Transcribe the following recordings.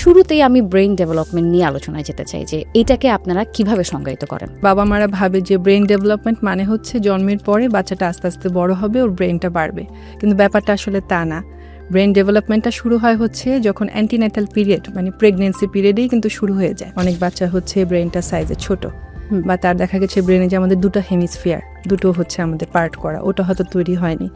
শুরুতেই আমি brain development নিয়ে আলোচনায় যেতে চাই যে এটাকে আপনারা কিভাবে সংজ্ঞায়িত করেন। বাবা মারা ভাবে যে ব্রেন ডেভেলপমেন্ট মানে হচ্ছে জন্মের পরে বাচ্চাটা আস্তে আস্তে বড় হবে, ওর ব্রেনটা বাড়বে, কিন্তু ব্যাপারটা আসলে তা না। ব্রেন ডেভেলপমেন্টটা শুরু হয় হচ্ছে যখন অ্যান্টিন্যাটাল পিরিয়ড মানে প্রেগনেন্সি পিরিয়ডেই কিন্তু শুরু হয়ে যায়। অনেক বাচ্চা হচ্ছে ব্রেনটা সাইজে ছোট, বা তার দেখা গেছে ব্রেনে যে আমাদের দুটো হেমিসফিয়ার, দুটো হচ্ছে আমাদের পার্ট করা, ওটা হয়তো তৈরি হয়নি,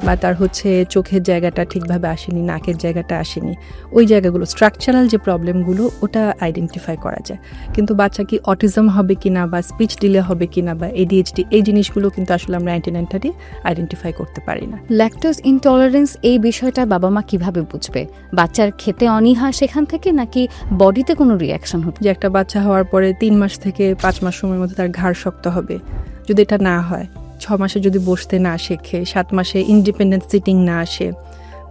বা তার হচ্ছে চোখের জায়গাটা ঠিকভাবে আসেনি, নাকের জায়গাটা আসেনি, ওই জায়গাগুলো স্ট্রাকচারাল যে প্রবলেমগুলো ওটা আইডেন্টিফাই করা যায়। কিন্তু বাচ্চা কি অটিজম হবে কিনা বা স্পিচ ডিলে হবে কিনা বা এডিএইচডি, এই জিনিসগুলো কিন্তু আসলে আমরা অ্যান্টিনাটালি আইডেন্টিফাই করতে পারি না। ল্যাকটোজ ইনটলারেন্স এই বিষয়টা বাবা মা কিভাবে বুঝবে? বাচ্চার খেতে অনীহা সেখান থেকে, নাকি বডিতে কোনো রিয়াকশন হচ্ছে? যে একটা বাচ্চা হওয়ার পরে 3 মাস থেকে 5 মাস সময়ের মধ্যে তার ঘাড় শক্ত হবে, যদি এটা না হয়, 6 মাসে যদি বসতে না শেখে, 7 মাসে ইন্ডিপেন্ডেন্ট সিটিং না আসে,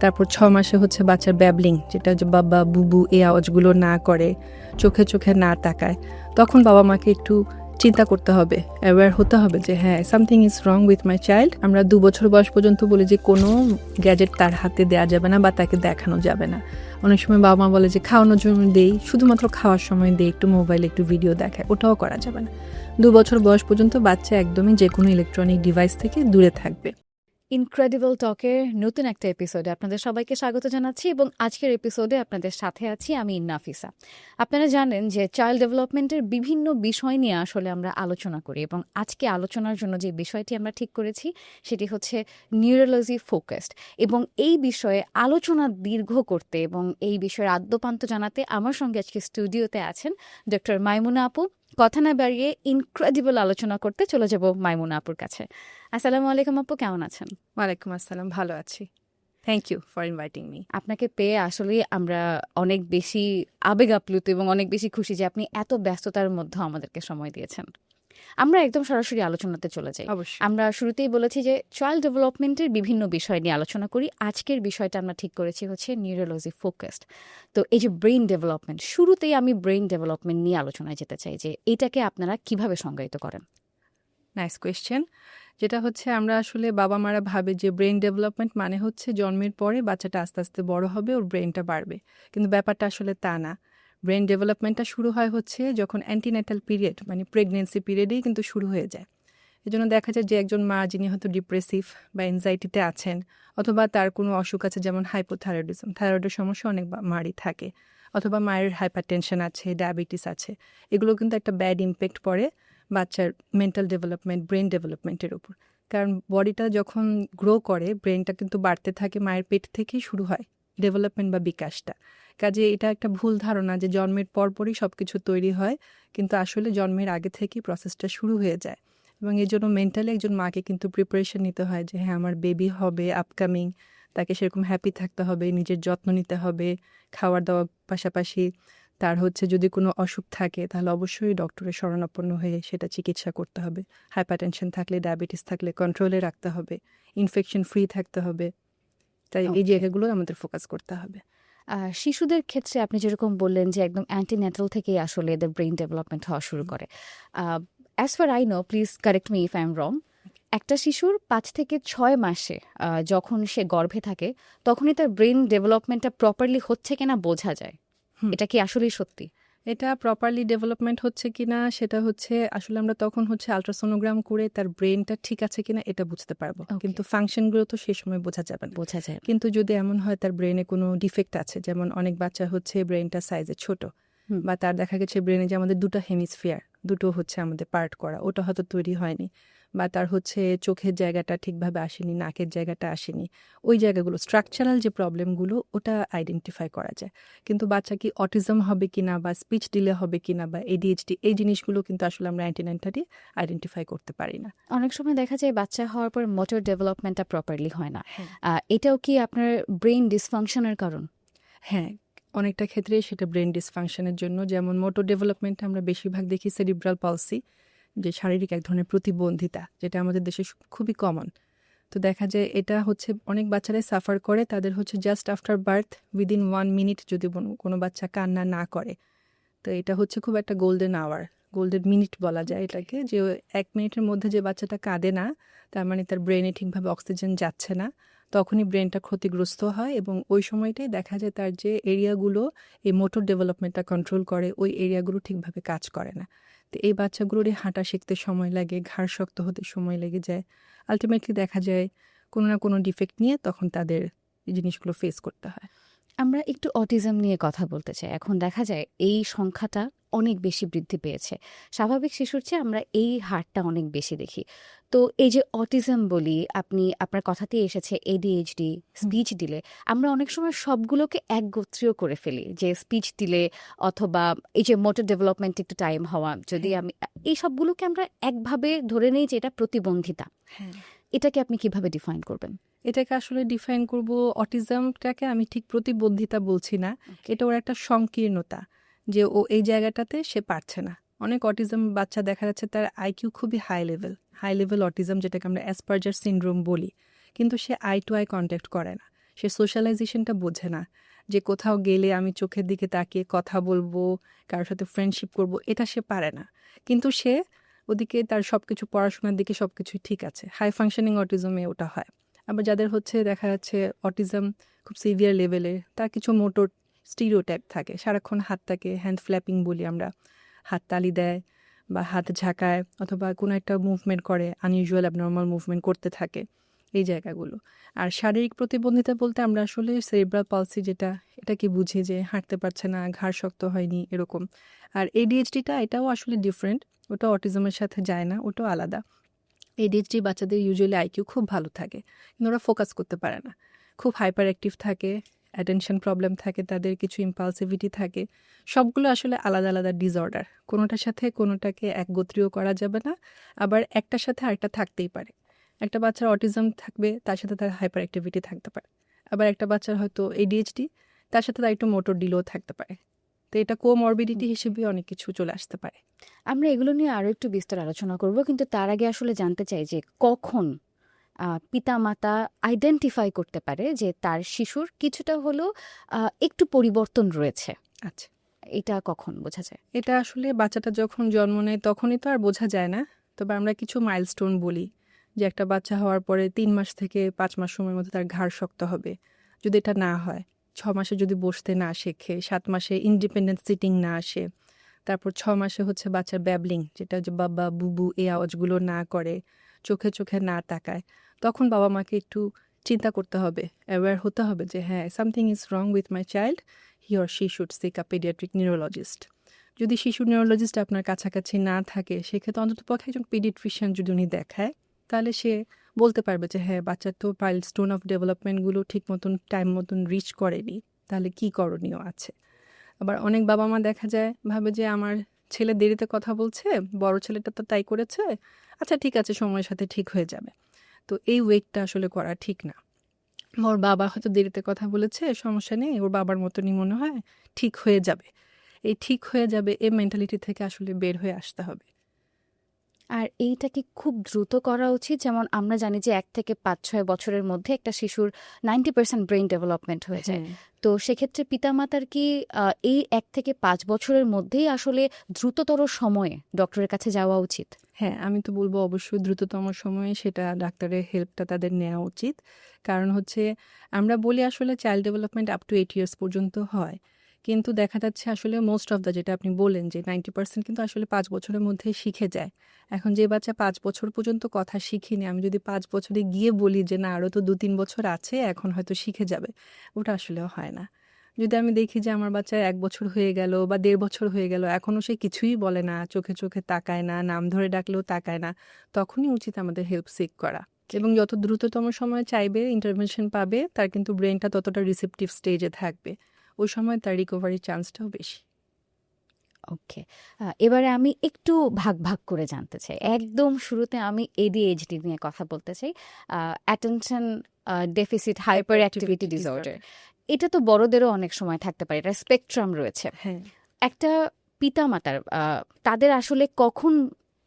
তারপর 6 মাসে হচ্ছে বাচ্চার ব্যাবলিং, যেটা যে বাবা বুবু এই আওয়াজগুলো না করে, চোখে চোখে না তাকায়, তখন বাবা মাকে একটু চিন্তা করতে হবে, অ্যাওয়্যার হতে হবে যে হ্যাঁ, something is wrong with my child. আমরা 2 বছর বয়স পর্যন্ত বলি যে কোনো গ্যাজেট তার হাতে দেওয়া যাবে না বা তাকে দেখানো যাবে না। অনেক সময় বাবা মা বলে যে খাওয়ানোর জন্য দেই, শুধুমাত্র খাওয়ার সময় দেই, একটু মোবাইলে একটু ভিডিও দেখায়, ওটাও করা যাবে না। 2 বছর বয়স পর্যন্ত বাচ্চা একদমই যে কোনো ইলেকট্রনিক ডিভাইস থেকে দূরে থাকবে। ইনক্রেডিবল টকের নতুন একটা এপিসোডে আপনাদের সবাইকে স্বাগত জানাচ্ছি, এবং আজকের এপিসোডে আপনাদের সাথে আছি আমি নাফিসা। আপনারা জানেন যে চাইল্ড ডেভেলপমেন্টের বিভিন্ন বিষয় নিয়ে আসলে আমরা আলোচনা করি, এবং আজকে আলোচনার জন্য যে বিষয়টি আমরা ঠিক করেছি সেটি হচ্ছে নিউরোলজি ফোকাসড। এবং এই বিষয়ে আলোচনা দীর্ঘ করতে এবং এই বিষয়ের আদ্যোপান্ত জানাতে আমার সঙ্গে আজকে স্টুডিওতে আছেন ডক্টর মাইমুনা আপু। কথা না বাড়িয়ে ইনক্রেডিবল আলোচনা করতে চলে যাব মাইমুনা আপুর কাছে। আসসালামু আলাইকুম আপু, কেমন আছেন? ওয়ালাইকুম আসসালাম, ভালো আছি। Thank you for inviting me. আপনাকে পেয়ে আসলে আমরা অনেক বেশি আবেগ আপ্লুত এবং অনেক বেশি খুশি যে আপনি এত ব্যস্ততার মধ্যে আমাদেরকে সময় দিয়েছেন। আমরা একদম সরাসরি আলোচনাতে চলে যাই। অবশ্যই। আমরা শুরুতেই বলেছি যে চাইল্ড ডেভেলপমেন্টের বিভিন্ন বিষয় নিয়ে আলোচনা করি। আজকের বিষয়টা আমরা ঠিক করেছি হচ্ছে নিউরোলজি ফোকাসড। তো এই যে ব্রেইন ডেভেলপমেন্ট, শুরুতেই আমি ব্রেইন ডেভেলপমেন্ট নিয়ে আলোচনায় যেতে চাই যে এটাকে আপনারা কিভাবে সংজ্ঞায়িত করেন। Nice question. যেটা হচ্ছে আমরা আসলে বাবা মারা ভাবে যে ব্রেন ডেভেলপমেন্ট মানে হচ্ছে জন্মের পরে বাচ্চাটা আস্তে আস্তে বড় হবে, ওর ব্রেনটা বাড়বে, কিন্তু ব্যাপারটা আসলে তা না। ব্রেন ডেভেলপমেন্টটা শুরু হয় হচ্ছে যখন অ্যান্টিন্যাটাল পিরিয়ড মানে প্রেগনেন্সি পিরিয়ডেই কিন্তু শুরু হয়ে যায়। এজন্য দেখা যায় যে একজন মা যিনি হয়তো ডিপ্রেসিভ বা এনজাইটিতে আছেন, অথবা তার কোনো অসুখ আছে, যেমন হাইপোথাইরয়েডিজম, থাইরয়েডের সমস্যা অনেক মারই থাকে, অথবা মায়ের হাইপারটেনশন আছে, ডায়াবেটিস আছে, এগুলো কিন্তু একটা ব্যাড ইম্প্যাক্ট পড়ে বাচ্চার মেন্টাল ডেভেলপমেন্ট, ব্রেন ডেভেলপমেন্টের উপর। কারণ বডিটা যখন গ্রো করে, ব্রেনটা কিন্তু বাড়তে থাকে, মায়ের পেট থেকেই শুরু হয় ডেভেলপমেন্ট বা বিকাশটা। কাজে এটা একটা ভুল ধারণা যে জন্মের পরপরই সব কিছু তৈরি হয়, কিন্তু আসলে জন্মের আগে থেকেই প্রসেসটা শুরু হয়ে যায়। এবং এই জন্য মেন্টালি একজন মাকে কিন্তু প্রিপারেশন নিতে হয় যে হ্যাঁ, আমার বেবি হবে আপকামিং, তাকে সেরকম হ্যাপি থাকতে হবে, নিজের যত্ন নিতে হবে, খাওয়ার দাওয়ার পাশাপাশি তার হচ্ছে যদি কোনো অসুখ থাকে তাহলে অবশ্যই ডক্টরের শরণাপন্ন হয়ে সেটা চিকিৎসা করতে হবে। হাইপারটেনশন থাকলে, ডায়াবেটিস থাকলে কন্ট্রোলে রাখতে হবে, ইনফেকশন ফ্রি থাকতে হবে। তাই এই জায়গাগুলো আমাদের ফোকাস করতে হবে। শিশুদের ক্ষেত্রে আপনি যেরকম বললেন যে একদম অ্যান্টিন্যাটাল থেকেই আসলে এদের ব্রেইন ডেভেলপমেন্ট হওয়া শুরু করে। As far I know, please correct me if I am রং, একটা শিশুর 5 থেকে 6 মাসে যখন সে গর্ভে থাকে তখনই তার ব্রেইন ডেভেলপমেন্টটা প্রপারলি হচ্ছে কিনা বোঝা যায়। এটা কি আসলেই সত্যি? এটা প্রপারলি ডেভেলপমেন্ট হচ্ছে কিনা সেটা হচ্ছে আসলে আমরা তখন হচ্ছে আলট্রাসোনোগ্রাম করে তার ব্রেনটা ঠিক আছে কিনা এটা বুঝতে পারবো, কিন্তু ফাংশনগুলো তো সেই সময় বোঝা যাবে না। বোঝা যায়। কিন্তু যদি এমন হয় তার ব্রেনে কোনো ডিফেক্ট আছে, যেমন অনেক বাচ্চা হচ্ছে ব্রেনটা সাইজে ছোট, বা তার দেখা গেছে ব্রেনে যে আমাদের দুটো হেমিসফিয়ার, দুটো হচ্ছে আমাদের পার্ট করা, ওটা হয়তো তৈরি হয়নি, বা তার হচ্ছে চোখের জায়গাটা ঠিকভাবে আসেনি, নাকের জায়গাটা আসেনি, ওই জায়গাগুলো স্ট্রাকচারাল যে প্রবলেমগুলো ওটা আইডেন্টিফাই করা যায়। কিন্তু বাচ্চা কি অটিজম হবে কিনা বা স্পিচ ডিলে হবে কিনা বা এডিএইচডি, এই জিনিসগুলো কিন্তু আসলে আমরা অ্যান্টিনাটালি আইডেন্টিফাই করতে পারি না। অনেক সময় দেখা যায় বাচ্চা হওয়ার পর মোটর ডেভেলপমেন্টটা প্রপারলি হয় না। এটাও কি আপনার ব্রেইন ডিসফাংশনের কারণ? হ্যাঁ, অনেকটা ক্ষেত্রে সেটা ব্রেন ডিসফাংশনের জন্য। যেমন মোটর ডেভেলপমেন্টে আমরা বেশিরভাগ দেখি সেরিব্রাল পালসি, যে শারীরিক এক ধরনের প্রতিবন্ধিতা, যেটা আমাদের দেশে খুবই কমন। তো দেখা যায় এটা হচ্ছে অনেক বাচ্চারাই সাফার করে, তাদের হচ্ছে just after birth within 1 minute যদি কোনো বাচ্চা কান্না না করে, তো এটা হচ্ছে খুব একটা গোল্ডেন আওয়ার, গোল্ডেন মিনিট বলা যায় এটাকে, যে 1 মিনিটের মধ্যে যে বাচ্চাটা কাঁদে না, তার মানে তার ব্রেনে ঠিকভাবে অক্সিজেন যাচ্ছে না, তখনই ব্রেনটা ক্ষতিগ্রস্ত হয় এবং ওই সময়টাই দেখা যায় তার যে এরিয়াগুলো এই মোটর ডেভেলপমেন্টটা কন্ট্রোল করে ওই এরিয়াগুলো ঠিকভাবে কাজ করে না। তো এই বাচ্চাগুলোরই হাঁটা শিখতে সময় লাগে, ঘাড় শক্ত হতে সময় লেগে যায়। আলটিমেটলি দেখা যায় কোনো না কোনো ডিফেক্ট নিয়ে তখন তাদের এই জিনিসগুলো ফেস করতে হয়। আমরা একটু অটিজম নিয়ে কথা বলতে চাই। এখন দেখা যায় এই সংখ্যাটা অনেক বেশি বৃদ্ধি পেয়েছে। স্বাভাবিক শিশুর চেয়ে আমরা এই হারটা অনেক বেশি দেখি। তো এই যে অটিজম বলি, আপনি আপনার কথাতেই এসেছে ADHD, স্পিচ ডিলে। আমরা অনেক সময় সবগুলোকে একগোত্রীয় করে ফেলি, যে স্পিচ ডিলে অথবা এই যে মোটর ডেভেলপমেন্ট একটু টাইম হওয়া, যদি আমি এই সবগুলোকে আমরা একভাবে ধরে নেই যে এটা প্রতিবন্ধিতা। হ্যাঁ, এটাকে আপনি কিভাবে ডিফাইন করবেন? এটাকে আসলে ডিফাইন করব, অটিজমটাকে আমি ঠিক প্রতিবন্ধিতা বলছি না, এটা ওর একটা সংকীর্ণতা, যে ও এই জায়গাটাতে সে পারছে না। অনেক অটিজম বাচ্চা দেখা যাচ্ছে তার আইকিউ খুবই হাই লেভেল অটিজম, যেটাকে আমরা অ্যাসপারজার সিনড্রোম বলি, কিন্তু say I to eye contact করে না, সে সোশ্যালাইজেশনটা বোঝে না, যে কোথাও গেলে আমি চোখের দিকে তাকিয়ে কথা বলবো, কারোর সাথে ফ্রেন্ডশিপ করব, এটা সে পারে না। কিন্তু সে ওদিকে তার সবকিছু, পড়াশোনার দিকে সবকিছু ঠিক আছে। হাই ফাংশনিং অটিজমে ওটা হয়। আবার যাদের হচ্ছে দেখা যাচ্ছে অটিজম খুব সিভিয়ার লেভেলে, তার কিছু মোটর স্টিরিওটাইপ থাকে, সারাক্ষণ হাতটাকে হ্যান্ড ফ্ল্যাপিং বলি আমরা, হাত তালি দেয় বা হাত ঝাঁকায় অথবা কোনো একটা মুভমেন্ট করে, আনইউজুয়াল অ্যাবনর্মাল মুভমেন্ট করতে থাকে, এই জায়গাগুলো। আর শারীরিক প্রতিবন্ধিতা বলতে আমরা আসলে সেরিব্রাল পালসি, যেটা এটাকে বুঝি যে হাঁটতে পারছে না, ঘাড় শক্ত হয়নি, এরকম। আর ADHDটা এটাও আসলে ডিফারেন্ট, ওটা অটিজমের সাথে যায় না, ওটাও আলাদা। ADHD বাচ্চাদের ইউজুয়ালি আইকিউ খুব ভালো থাকে, কিন্তু ওরা ফোকাস করতে পারে না, খুব হাইপার অ্যাক্টিভ থাকে, অ্যাটেনশন প্রবলেম থাকে, তাদের কিছু ইম্পালসিভিটি থাকে। সবগুলো আসলে আলাদা আলাদা ডিসঅর্ডার, কোনোটার সাথে কোনোটাকে একগোত্রীয় করা যাবে না। আবার একটার সাথে আরেকটা থাকতেই পারে। একটা বাচ্চার অটিজম থাকবে, তার সাথে তার হাইপার অ্যাক্টিভিটি থাকতে পারে। আবার একটা বাচ্চার হয়তো ADHD, তার সাথে তার একটু মোটর ডিলও থাকতে পারে। তো এটা কোমরবিডিটি হিসেবে অনেক কিছু চলে আসতে পারে। আমরা এগুলো নিয়ে আরো একটু বিস্তার আলোচনা করব, কিন্তু তার আগে আসলে জানতে চাই যে কখন পিতামাতা আইডেন্টিফাই করতে পারে যে তার শিশুর কিছুটা হলেও একটু পরিবর্তন রয়েছে। আচ্ছা, এটা কখন বোঝা যায়? এটা আসলে বাচ্চাটা যখন জন্ম নেয় তখনই তো আর বোঝা যায় না। তবে আমরা কিছু মাইলস্টোন বলি, যে একটা বাচ্চা হওয়ার পরে 3 মাস থেকে 5 মাস সময়ের মধ্যে তার ঘাড় শক্ত হবে। যদি এটা না হয়, 6 মাসে যদি বসতে না শেখে, 7 মাসে ইন্ডিপেন্ডেন্ট সিটিং না আসে, তারপর 6 মাসে হচ্ছে বাচ্চার ব্যাবলিং, যেটা যে বাবা বুবু এই আওয়াজগুলো না করে, চোখে চোখে না তাকায়, তখন বাবা মাকে একটু চিন্তা করতে হবে, অ্যাওয়্যার হতে হবে যে হ্যাঁ, something is wrong with my child, he or she should seek a paediatric neurologist. যদি শিশু নিউরোলজিস্ট আপনার কাছাকাছি না থাকে, সেক্ষেত্রে অন্ততপক্ষে একজন পেডিয়াট্রিশিয়ান যদি উনি দেখায়, তাহলে সে বলতে পারবে যে হ্যাঁ, বাচ্চার তো মাইলস্টোন অফ ডেভেলপমেন্টগুলো ঠিক মতন টাইম মতন রিচ করেনি, তাহলে কি করণীয় আছে। আবার অনেক বাবা মা দেখা যায় ভাবে যে আমার ছেলে দেরিতে কথা বলছে, বড় ছেলেটা তো তাই করেছে, আচ্ছা ঠিক আছে, সময়ের সাথে ঠিক হয়ে যাবে। তো এই ওয়েটটা আসলে করা ঠিক না। ওর বাবা হয়তো দেরিতে কথা বলেছে, সমস্যা নেই, ওর বাবার মতনই মনে হয়, ঠিক হয়ে যাবে। এই ঠিক হয়ে যাবে এই মেন্টালিটি থেকে আসলে বের হয়ে আসতে হবে। আর এইটা কি খুব দ্রুত করা উচিত? যেমন আমরা জানি যে 1 থেকে 5-6 বছরের মধ্যে একটা শিশুর 90% ব্রেইন ডেভেলপমেন্ট হয়ে যায়। তো সেক্ষেত্রে পিতামাতার কি এই 1 থেকে 5 বছরের মধ্যেই আসলে দ্রুততর সময়ে ডক্টরের কাছে যাওয়া উচিত? হ্যাঁ, আমি তো বলবো অবশ্যই দ্রুততম সময়ে সেটা ডাক্তারের হেল্পটা তাদের নেওয়া উচিত। কারণ হচ্ছে আমরা বলি আসলে child development up to 8 years পর্যন্ত হয়, কিন্তু দেখা যাচ্ছে আসলে মোস্ট অফ দ্য, যেটা আপনি বললেন যে 90% কিন্তু আসলে 5 বছরের মধ্যেই শিখে যায়। এখন যে বাচ্চা 5 বছর পর্যন্ত কথা শিখিনি, আমি যদি 5 বছরে গিয়ে বলি যে না, আরও তো 2-3 বছর আছে, এখন হয়তো শিখে যাবে, ওটা আসলেও হয় না। যদি আমি দেখি যে আমার বাচ্চার 1 বছর হয়ে গেল বা 1.5 বছর হয়ে গেল, এখনও সে কিছুই বলে না, চোখে চোখে তাকায় না, নাম ধরে ডাকলেও তাকায় না, তখনই উচিত আমাদের হেল্প সিক করা। এবং যত দ্রুততম সময় চাইবে, ইন্টারভেনশন পাবে, তার কিন্তু ব্রেনটা ততটা রিসেপটিভ স্টেজে থাকবে, ওই সময় তার রিকভারির চান্সটাও বেশি। ওকে, এবারে আমি একটু ভাগ ভাগ করে জানতে চাই। একদম শুরুতে আমি ADHD নিয়ে কথা বলতে চাই, attention deficit hyper activity disorder. এটা তো বড়দেরও অনেক সময় থাকতে পারে, এটা স্পেকট্রাম রয়েছে। হ্যাঁ, একটা পিতামাতার তাদের আসলে কখন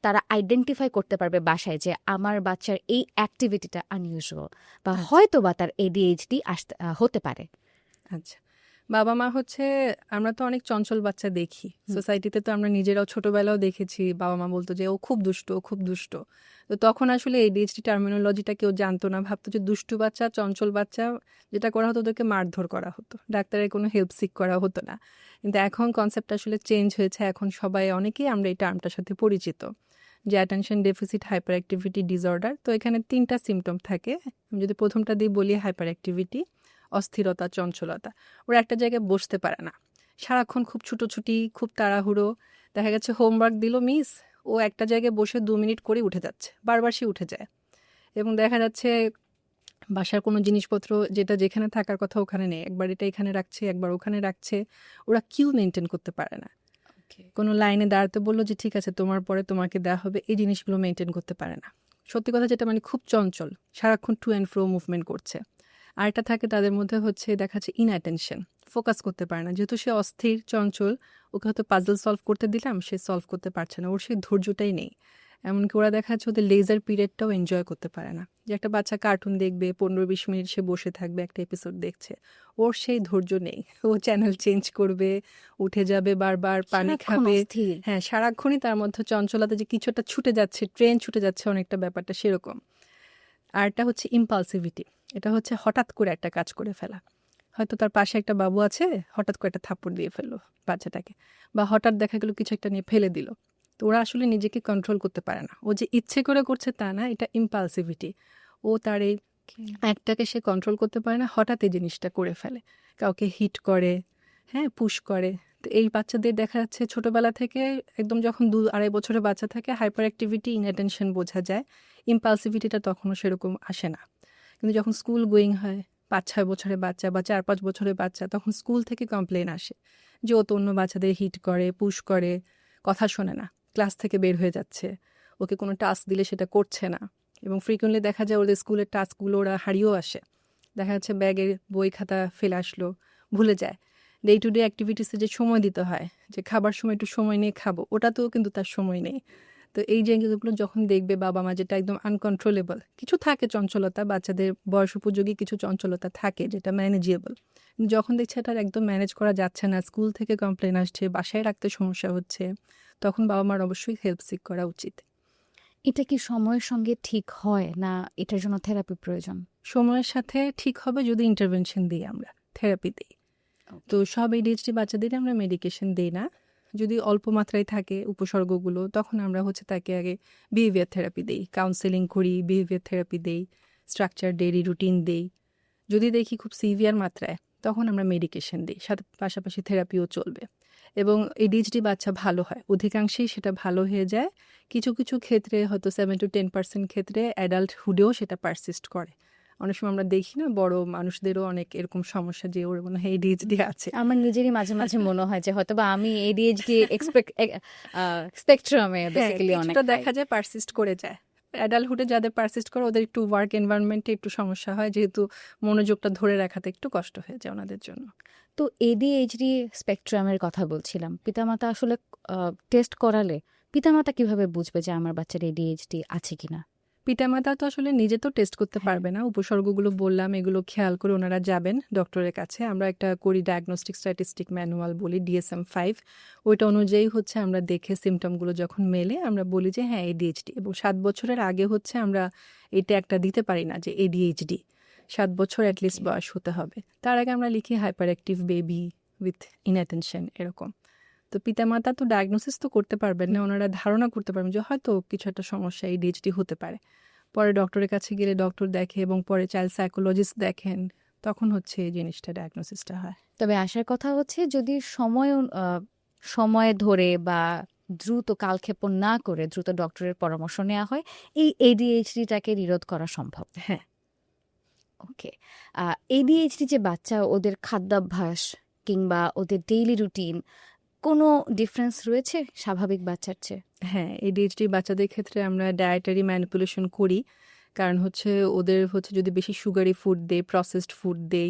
তারা আইডেন্টিফাই করতে পারবে বাসায় যে আমার বাচ্চার এই অ্যাক্টিভিটিটা আনইউজুয়াল, বা হয়তো বা তার ADHD হতে পারে? আচ্ছা, বাবা-মা হচ্ছে আমরা তো অনেক চঞ্চল বাচ্চা দেখি। সোসাইটিতে তো আমরা নিজেরাও ছোটবেলাও দেখেছি বাবা-মা বলত যে, "ও খুব দুষ্ট, ও খুব দুষ্ট।" তো তখন আসলে ADHD টার্মিনোলজিটা কেউ জানতো না। ভাবতো যে দুষ্টু বাচ্চা, চঞ্চল বাচ্চা যেটা করা হতো ওদেরকে মারধর করা হতো। ডাক্তারের কোনো হেল্প সিক করা হতো না। কিন্তু এখন কনসেপ্টটা আসলে চেঞ্জ হয়েছে। এখন সবাই অনেকেই আমরা এই টার্মটার সাথে পরিচিত। যে attention deficit hyper activity disorder. তো এখানে ৩ টা সিম্পটম থাকে। আমি যদি ১ম টা দিয়ে বলি হাইপার অ্যাক্টিভিটি, অস্থিরতা, চঞ্চলতা। ওরা একটা জায়গায় বসতে পারে না। সারাক্ষণ খুব ছুটোছুটি, খুব তাড়াহুড়ো। দেখা গেছে হোমওয়ার্ক দিল মিস, ও একটা জায়গায় বসে ২ মিনিট করে উঠে যাচ্ছে। বারবার সে উঠে যায়। এবং দেখা যাচ্ছে বাসার কোনো জিনিসপত্র যেটা যেখানে থাকার কথা ওখানে নেই। একবার এটা এখানে রাখছে, একবার ওখানে রাখছে। ওরা কিউ মেইনটেইন করতে পারে না। কোনো লাইনে দাঁড়াতে বলল যে ঠিক আছে তোমার পরে তোমাকে দেওয়া হবে, এই জিনিসগুলো মেইনটেইন করতে পারে না। সত্যি কথা যেটা মানে খুব চঞ্চল, সারাক্ষণ টু অ্যান্ড ফ্রো মুভমেন্ট করছে। আরেকটা থাকে তাদের মধ্যে হচ্ছে দেখা যাচ্ছে ইনঅ্যাটেনশন, ফোকাস করতে পারে না। যেহেতু সে অস্থির, চঞ্চল, ওকে হয়তো পাজল সলভ করতে দিলাম, সে সলভ করতে পারছে না, ওর সেই ধৈর্যটাই নেই। এমনকি ওরা দেখা যাচ্ছে ওদের লেজার পিরিয়ডটাও এনজয় করতে পারে না। যে একটা বাচ্চা কার্টুন দেখবে ১৫-২০ মিনিট সে বসে থাকবে একটা এপিসোড দেখছে, ওর সেই ধৈর্য নেই। ও চ্যানেল চেঞ্জ করবে, উঠে যাবে বারবার, পানি সারাক্ষণ খাবে। অস্থির। হ্যাঁ, সারাক্ষণই তার মধ্যে চঞ্চলতা, যে কিছু একটা ছুটে যাচ্ছে, ট্রেন ছুটে যাচ্ছে অনেকটা, ব্যাপারটা সেরকম। আরটা হচ্ছে ইম্পালসিভিটি। এটা হচ্ছে হঠাৎ করে একটা কাজ করে ফেলা। হয়তো তার পাশে একটা বাবু আছে, হঠাৎ করে একটা থাপ্পড় দিয়ে ফেললো বাচ্চাটাকে, বা হঠাৎ দেখা গেল কিছু একটা নিয়ে ফেলে দিল। তো ওরা আসলে নিজেকে কন্ট্রোল করতে পারে না। ও যে ইচ্ছে করে করছে তা না, এটা ইম্পালসিভিটি। ও তার এই একটাকে সে কন্ট্রোল করতে পারে না, হঠাৎ এই জিনিসটা করে ফেলে। কাউকে হিট করে, হ্যাঁ, পুশ করে। তো এই বাচ্চাদের দেখা যাচ্ছে ছোটবেলা থেকে একদম যখন ২-২.৫ বছরের বাচ্চা থাকে হাইপার অ্যাক্টিভিটি, ইনঅ্যাটেনশন বোঝা যায়। ইম্পালসিভিটিটা তখনও সেরকম আসে না। কিন্তু যখন স্কুল গোয়িং হয়, ৫-৬ বছরের বাচ্চা বা ৪-৫ বছরের বাচ্চা, তখন স্কুল থেকে কমপ্লেন আসে যে ও তো অন্য বাচ্চাদের হিট করে, পুশ করে, কথা শোনে না, ক্লাস থেকে বের হয়ে যাচ্ছে, ওকে কোনো টাস্ক দিলে সেটা করছে না। এবং ফ্রিকুয়েন্টলি দেখা যায় ওদের স্কুলের টাস্কগুলো ওরা হারিয়েও আসে। দেখা যাচ্ছে ব্যাগের বই খাতা ফেলে আসলো, ভুলে যায়। ডে টু ডে অ্যাক্টিভিটিসে যে সময় দিতে হয়, যে খাবার সময় একটু সময় নিয়ে খাবো, ওটাতেও কিন্তু তার সময় নেই। তো এই জিনিসগুলো যখন দেখবে বাবা মা, যেটা একদম আনকন্ট্রোলেবল, কিছু থাকে চঞ্চলতা, বাচ্চাদের বয়স উপযোগী কিছু চঞ্চলতা থাকে যেটা ম্যানেজেবল। যখন দেখছে এটা একদম ম্যানেজ করা যাচ্ছে না, স্কুল থেকে কমপ্লেন আসছে, বাসায় রাখতে সমস্যা হচ্ছে, তখন বাবা মার অবশ্যই হেল্প সিক করা উচিত। এটা কি সময়ের সঙ্গে ঠিক হয়, না এটার জন্য থেরাপি প্রয়োজন? সময়ের সাথে ঠিক হবে যদি ইন্টারভেনশন দিই, আমরা থেরাপি দিই। তো সব ADHD বাচ্চাদের আমরা মেডিকেশন দিই না। যদি অল্প মাত্রায় থাকে উপসর্গগুলো, তখন আমরা হচ্ছে তাকে আগে বিহেভিয়ার থেরাপি দেই, কাউন্সেলিং করি, বিহেভিয়ার থেরাপি দেই, স্ট্রাকচার ডেইলি রুটিন দেই। যদি দেখি খুব সিভিয়ার মাত্রায়, তখন আমরা মেডিকেশন দিই, সাথে পাশাপাশি থেরাপিও চলবে। এবং ADHD বাচ্চা ভালো হয়, অধিকাংশেই সেটা ভালো হয়ে যায়। কিছু কিছু ক্ষেত্রে হয়তো 7-10% ক্ষেত্রে অ্যাডাল্টহুডেও সেটা পারসিস্ট করে। অনেক সময় আমরা দেখি না, বড় মানুষদেরও অনেক এরকম সমস্যা যে ওর মনে হয় ADHD আছে। আমার নিজেরই মাঝে মাঝে মনে হয় যে হয়তোবা আমি ADHD স্পেকট্রামে হ্যাঁ, বেসিক্যালি অনেক কিছুটা হাই। দেখা যায় পারসিস্ট করে যায়। অ্যাডাল্টহুডে যাদের পারসিস্ট করে ওদের একটু ওয়ার্ক এনভায়রনমেন্টে একটু সমস্যা হয়, যেহেতু মনোযোগটা ধরে রাখাতে একটু কষ্ট হয়ে যায় ওনাদের জন্য। তো ADHD স্পেকট্রামের কথা বলছিলাম, পিতামাতা আসলে টেস্ট করালে পিতামাতা কিভাবে বুঝবে যে আমার বাচ্চার ADHD আছে কিনা? পিতামাতা তো আসলে নিজে তো টেস্ট করতে হ্যাঁ। পারবে না। উপসর্গগুলো বললাম, এগুলো খেয়াল করে ওনারা যাবেন ডক্টরের কাছে। আমরা একটা করি ডায়াগনস্টিক স্ট্যাটিস্টিক ম্যানুয়াল বলি, DSM-5। ওইটা অনুযায়ী হচ্ছে আমরা দেখে সিমটমগুলো যখন মেলে আমরা বলি যে হ্যাঁ ADHD। এবং 7 বছরের আগে হচ্ছে আমরা এটা একটা দিতে পারি না যে ADHD। 7 বছর অ্যাটলিস্ট বয়স হতে হবে। তার আগে আমরা লিখি হাইপার অ্যাক্টিভ বেবি উইথ ইনঅ্যাটেনশন, এরকম। তো পিতামাতা তো ডায়াগনোসিস তো করতে পারবেন না, ওনারা ধারণা করতে পারবেন যে হয়তো কিছু একটা সমস্যা ADHD হতে পারে। পরে ডক্টরের কাছে গেলে ডক্টর দেখে এবং পরে চাইল্ড সাইকোলজিস্ট দেখেন, তখন হচ্ছে এই জিনিসটা ডায়াগনোসিসটা হয়। তবে আসার কথা হচ্ছে যদি সময় ধরে বা দ্রুত কালক্ষেপণ না করে দ্রুত ডক্টরের পরামর্শ নেওয়া হয়, এই ADHDটাকে নিরোধ করা সম্ভব। হ্যাঁ, ওকে। ADHD যে বাচ্চা, ওদের খাদ্যাভ্যাস কিংবা ওদের ডেইলি রুটিন কোনো ডিফারেন্স রয়েছে স্বাভাবিক বাচ্চার চেয়ে? হ্যাঁ, ADHD বাচ্চাদের ক্ষেত্রে আমরা ডায়েটারি ম্যানিপুলেশন করি। কারণ হচ্ছে ওদের হচ্ছে যদি বেশি সুগারি ফুড দেই, প্রসেসড ফুড দেই,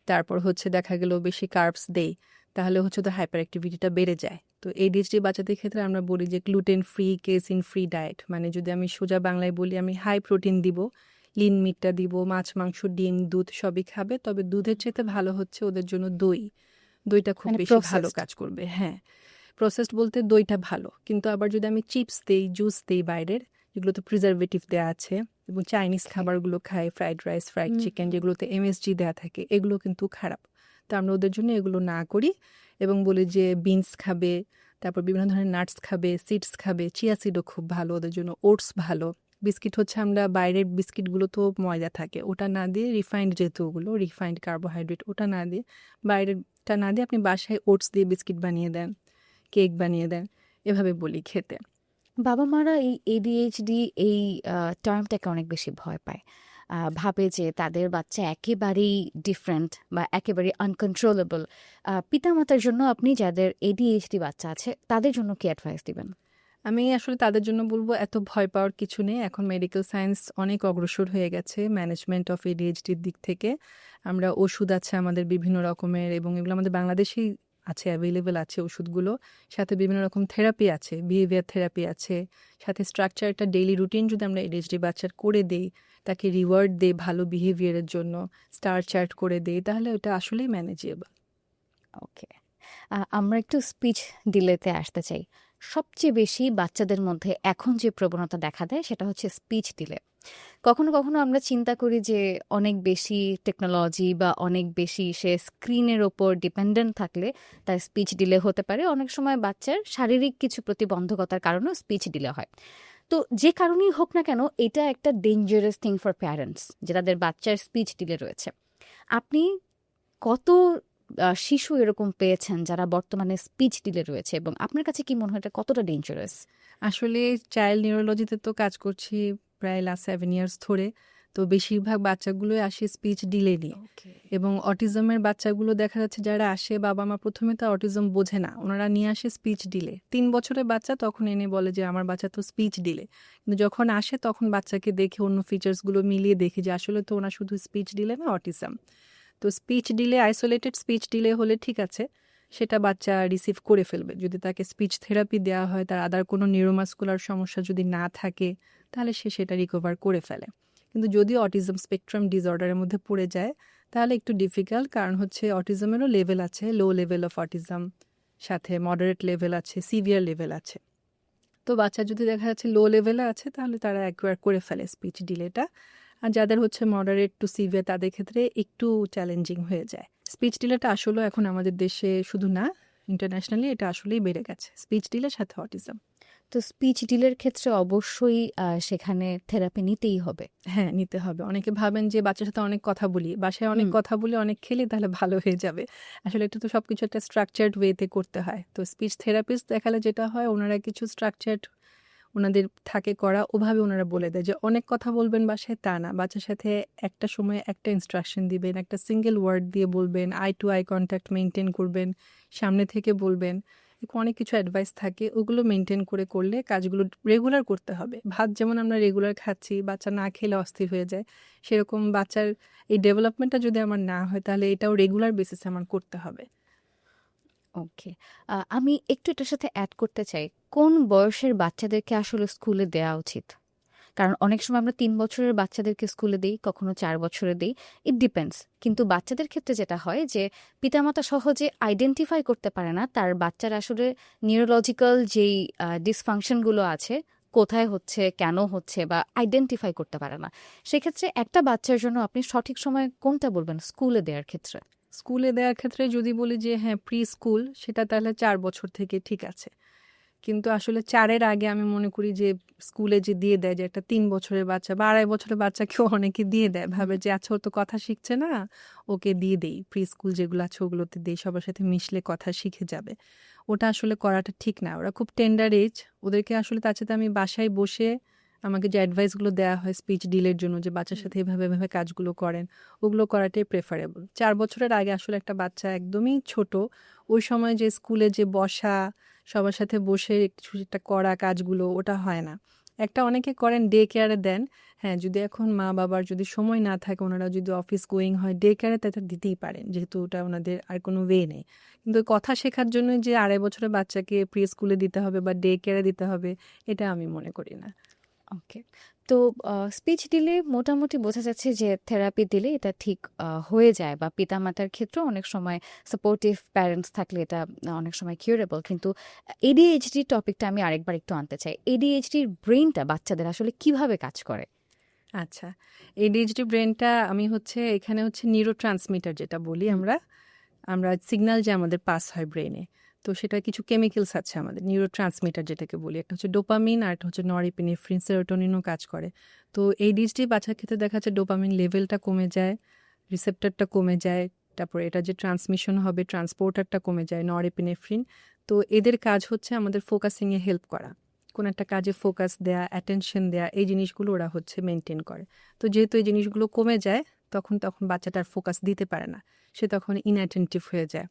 তারপর হচ্ছে দেখা গেল বেশি কার্বস দেই, তাহলে হচ্ছে ওদের হাইপার অ্যাক্টিভিটিটা বেড়ে যায়। তো ADHD বাচ্চাদের ক্ষেত্রে আমরা বলি যে gluten free, casing free diet. মানে যদি আমি সোজা বাংলায় বলি, আমি হাই প্রোটিন দিব, লিন মিটটা দিব, মাছ, মাংস, ডিম, দুধ সবই খাবে। তবে দুধের চাইতে ভালো হচ্ছে ওদের জন্য দই। দইটা খুব মানে বেশি ভালো প্রসেসড। কাজ করবে। হ্যাঁ, প্রসেসড বলতে দইটা ভালো, কিন্তু আবার যদি আমি চিপস দেই, জুস দেই বাইরের, যেগুলোতে প্রিজারভেটিভ দেওয়া আছে, এবং চাইনিজ ওকে। খাবারগুলো খাই, ফ্রাইড রাইস, ফ্রাইড হুম চিকেন, হুম। যেগুলোতে এমএসজি দেওয়া থাকে, এগুলো কিন্তু খারাপ। তো আমরা ওদের জন্য এগুলো না করি এবং বলি যে বিনস খাবে, তারপর বিভিন্ন ধরনের নাটস খাবে, সিডস খাবে, চিয়া সিডও খুব ভালো ওদের জন্য, ওটস ভালো। বিস্কিট হচ্ছে আমরা বাইরের বিস্কিটগুলো তো ময়দা থাকে, ওটা না দিয়ে রিফাইন্ড, যেহেতু ওগুলো রিফাইন্ড কার্বোহাইড্রেট, ওটা না দিয়ে, বাইরেরটা না দিয়ে আপনি বাসায় ওটস দিয়ে বিস্কিট বানিয়ে দেন, কেক বানিয়ে দেন, এভাবে বলি খেতে। বাবা মারা এই এডিএইচডি এই টার্মটাকে অনেক বেশি ভয় পায়। ভাবে যে তাদের বাচ্চা একেবারেই ডিফারেন্ট বা একেবারেই আনকন্ট্রোলেবল। পিতামাতার জন্য আপনি যাদের এডিএইচডি বাচ্চা আছে তাদের জন্য কি অ্যাডভাইস দিবেন? আমি আসলে তাদের জন্য বলবো, এত ভয় পাওয়ার কিছু নেই। এখন মেডিকেল সায়েন্স অনেক অগ্রসর হয়ে গেছে ম্যানেজমেন্ট অফ এডিএইচডির দিক থেকে। আমরা ওষুধ আছে আমাদের বিভিন্ন রকমের, এবং এগুলো আমাদের বাংলাদেশেই আছে, অ্যাভেলেবেল আছে ওষুধগুলো। সাথে বিভিন্ন রকম থেরাপি আছে, বিহেভিয়ার থেরাপি আছে, সাথে স্ট্রাকচার একটা ডেইলি রুটিন যদি আমরা এডিএইচডি বাচ্চার করে দেই, তাকে রিওয়ার্ড দেই ভালো বিহেভিয়ারের জন্য, স্টার চার্ট করে দেই, তাহলে ওটা আসলেই ম্যানেজেবল। ওকে। আমরা একটু স্পিচ ডিলেতে আসতে চাই। সবচেয়ে বেশি বাচ্চাদের মধ্যে এখন যে প্রবণতা দেখা দেয় সেটা হচ্ছে স্পিচ ডিলে। কখনো কখনো আমরা চিন্তা করি যে অনেক বেশি টেকনোলজি বা অনেক বেশি সে স্ক্রিনের ওপর ডিপেন্ডেন্ট থাকলে তার স্পিচ ডিলে হতে পারে। অনেক সময় বাচ্চার শারীরিক কিছু প্রতিবন্ধকতার কারণেও স্পিচ ডিলে হয়। তো যে কারণেই হোক না কেন এটা একটা ডেঞ্জারাস থিং ফর প্যারেন্টস যে তাদের বাচ্চার স্পিচ ডিলে রয়েছে। আপনি কত শিশু এরকম পেয়েছেন যারা বর্তমানে স্পিচ ডিলে রয়েছে এবং আপনার কাছে কি মনে হয় এটা কতটা ডেঞ্জারাস? আসলে চাইল্ড নিউরোলজিতে তো কাজ করছি প্রায় লাস্ট 7 ইয়ার্স ধরে। তো বেশিরভাগ বাচ্চাগুলোই আসে স্পিচ ডিলে নিয়ে, ওকে। এবং অটিজমের বাচ্চাগুলো দেখা যাচ্ছে যারা আসে, বাবা মা প্রথমে তো অটিজম বোঝে না, ওনারা নিয়ে আসে স্পিচ ডিলে। 3 বছরের বাচ্চা তখন এনে বলে যে আমার বাচ্চা তো স্পিচ ডিলে, কিন্তু যখন আসে তখন বাচ্চাকে দেখে অন্য ফিচার্সগুলো মিলিয়ে দেখি যে আসলে তো ওনার শুধু স্পিচ ডিলে না, অটিজম। তো speech delay, isolated speech delay হলে ঠিক আছে, সেটা বাচ্চা রিসিভ করে ফেলবে। যদি তাকে স্পিচ থেরাপি দেওয়া হয়, তার আদার কোনো নিউরোমাস্কুলার সমস্যা যদি না থাকে, তাহলে সে সেটা রিকভার করে ফেলে। কিন্তু যদি অটিজম স্পেকট্রাম ডিসঅর্ডারের মধ্যে পড়ে যায়, তাহলে একটু ডিফিকাল্ট, কারণ হচ্ছে অটিজমেরও লেভেল আছে, লো লেভেল অফ অটিজম, সাথে মডারেট লেভেল আছে, সিভিয়ার লেভেল আছে। তো বাচ্চা যদি দেখা যাচ্ছে লো লেভেলে আছে, তাহলে তারা অ্যাকোয়ার করে ফেলে স্পিচ ডিলেটা। আর যাদের হচ্ছে মডারেট টু সিভিয়ার, তাদের ক্ষেত্রে একটু চ্যালেঞ্জিং হয়ে যায়। স্পিচ ডিলেটা আসলে এখন আমাদের দেশে শুধু না, ইন্টারন্যাশনালি এটা আসলেই বেড়ে গেছে, স্পিচ ডিলের সাথে অটিজম। তো স্পিচ ডিলের ক্ষেত্রে অবশ্যই সেখানে থেরাপি নিতেই হবে। হ্যাঁ, নিতে হবে। অনেকে ভাবেন যে বাচ্চার সাথে অনেক কথা বলি, বাসায় অনেক হুম। কথা বলি, অনেক খেলি, তাহলে ভালো হয়ে যাবে। আসলে এটা তো সবকিছু একটা স্ট্রাকচার্ড ওয়েতে করতে হয়। তো স্পিচ থেরাপিস্ট দেখালে যেটা হয়, ওনারা কিছু স্ট্রাকচার্ড ওনাদের থাকে করা, ওভাবে ওনারা বলে দেয় যে অনেক কথা বলবেন বাসায়, তা না, বাচ্চার সাথে একটা সময় একটা ইনস্ট্রাকশন দিবেন, একটা সিঙ্গেল ওয়ার্ড দিয়ে বলবেন, eye to eye contact maintain করবেন, সামনে থেকে বলবেন। এরকম অনেক কিছু অ্যাডভাইস থাকে, ওগুলো মেনটেন করে করলে কাজগুলো রেগুলার করতে হবে। ভাত যেমন আমরা রেগুলার খাচ্ছি, বাচ্চা না খেলে অস্থির হয়ে যায়, সেরকম বাচ্চার এই ডেভেলপমেন্টটা যদি আমার না হয়, তাহলে এটাও রেগুলার বেসিসে আমার করতে হবে। ওকে। আমি একটু এটার সাথে অ্যাড করতে চাই। কোন বয়সের বাচ্চাদেরকে আসলে স্কুলে দেয়া উচিত? কারণ অনেক সময় আমরা ৩ বছরের বাচ্চাদেরকে স্কুলে দেই, কখনো ৪ বছরে দেই। It depends. কিন্তু বাচ্চাদের ক্ষেত্রে যেটা হয় যে পিতামাতা সহজে আইডেন্টিফাই করতে পারে না তার বাচ্চার আসলে নিউরোলজিক্যাল যেই ডিসফাংশন গুলো আছে, কোথায় হচ্ছে, কেন হচ্ছে বা আইডেন্টিফাই করতে পারে না। সেক্ষেত্রে একটা বাচ্চার জন্য আপনি সঠিক সময় কোনটা বলবেন স্কুলে দেওয়ার ক্ষেত্রে? স্কুলে দেওয়ার ক্ষেত্রে যদি বলি যে হ্যাঁ, প্রি স্কুল, সেটা তাহলে 4 বছর থেকে ঠিক আছে। কিন্তু আসলে 4-এর আগে আমি মনে করি যে স্কুলে যে দিয়ে দেয়, যে একটা 3 বছরের বাচ্চা বা 2.5 বছরের বাচ্চাকেও অনেকে দিয়ে দেয়, ভাবে যে আচ্ছা ওর তো কথা শিখছে না, ওকে দিয়ে দেই, প্রি স্কুল যেগুলো আছে ওগুলোতে দেই, সবার সাথে মিশলে কথা শিখে যাবে। ওটা আসলে করাটা ঠিক না, ওরা খুব টেন্ডার এজ, ওদেরকে আসলে তার সাথে আমি বাসায় বসে, আমাকে যে অ্যাডভাইসগুলো দেওয়া হয় স্পিচ ডিলের জন্য, যে বাচ্চার সাথে এভাবে এভাবে কাজগুলো করেন, ওগুলো করাটাই প্রেফারেবল। 4 বছরের আগে আসলে একটা বাচ্চা একদমই ছোট, ওই সময় যে স্কুলে যে বসা, সবার সাথে বসে কিছু একটা করা কাজগুলো, ওটা হয় না। একটা অনেকে করেন ডে কেয়ারে দেন। হ্যাঁ, যদি এখন মা বাবার যদি সময় না থাকে, ওনারা যদি অফিস গোয়িং হয়, ডে কেয়ারে তাদের দিতেই পারেন, যেহেতু ওটা ওনাদের আর কোনো ওয়ে নেই। কিন্তু ওই কথা শেখার জন্য যে 2.5 বছরের বাচ্চাকে প্রি স্কুলে দিতে হবে বা ডে কেয়ারে দিতে হবে, এটা আমি মনে করি না। ওকে। তো স্পিচ দিলে মোটামুটি বোঝা যাচ্ছে যে থেরাপি দিলে এটা ঠিক হয়ে যায় বা পিতামাতার ক্ষেত্রেও অনেক সময় সাপোর্টিভ প্যারেন্টস থাকলে এটা অনেক সময় কিউরেবল। কিন্তু এডিএইচডি টপিকটা আমি আরেকবার একটু আনতে চাই। এডিএইচডির ব্রেইনটা বাচ্চাদের আসলে কিভাবে কাজ করে? আচ্ছা, এডিএইচডি ব্রেনটা আমি হচ্ছে এখানে হচ্ছে নিউরো ট্রান্সমিটার যেটা বলি হুম। আমরা, আমরা সিগন্যাল যে আমাদের পাস হয় ব্রেনে, তো সেটা কিছু কেমিক্যালস আছে আমাদের নিউরো ট্রান্সমিটার যেটাকে বলি। একটা হচ্ছে ডোপামিন আর একটা হচ্ছে নরএপিনেফ্রিন, সেরোটোনিনও কাজ করে। তো এডিএইচডি বাচ্চার ক্ষেত্রে দেখা যাচ্ছে ডোপামিন লেভেলটা কমে যায়, রিসেপ্টরটা কমে যায়, তারপরে এটা যে ট্রান্সমিশন হবে ট্রান্সপোর্টারটা কমে যায়, নরএপিনেফ্রিন। তো এদের কাজ হচ্ছে আমাদের ফোকাসিংয়ে হেল্প করা, কোনো একটা কাজে ফোকাস দেয়া, অ্যাটেনশন দেয়া, এই জিনিসগুলো ওরা হচ্ছে মেনটেন করে। তো যেহেতু এই জিনিসগুলো কমে যায়, তখন তখন বাচ্চাটার ফোকাস দিতে পারে না, সে তখন ইনঅ্যাটেন্টিভ হয়ে যায়।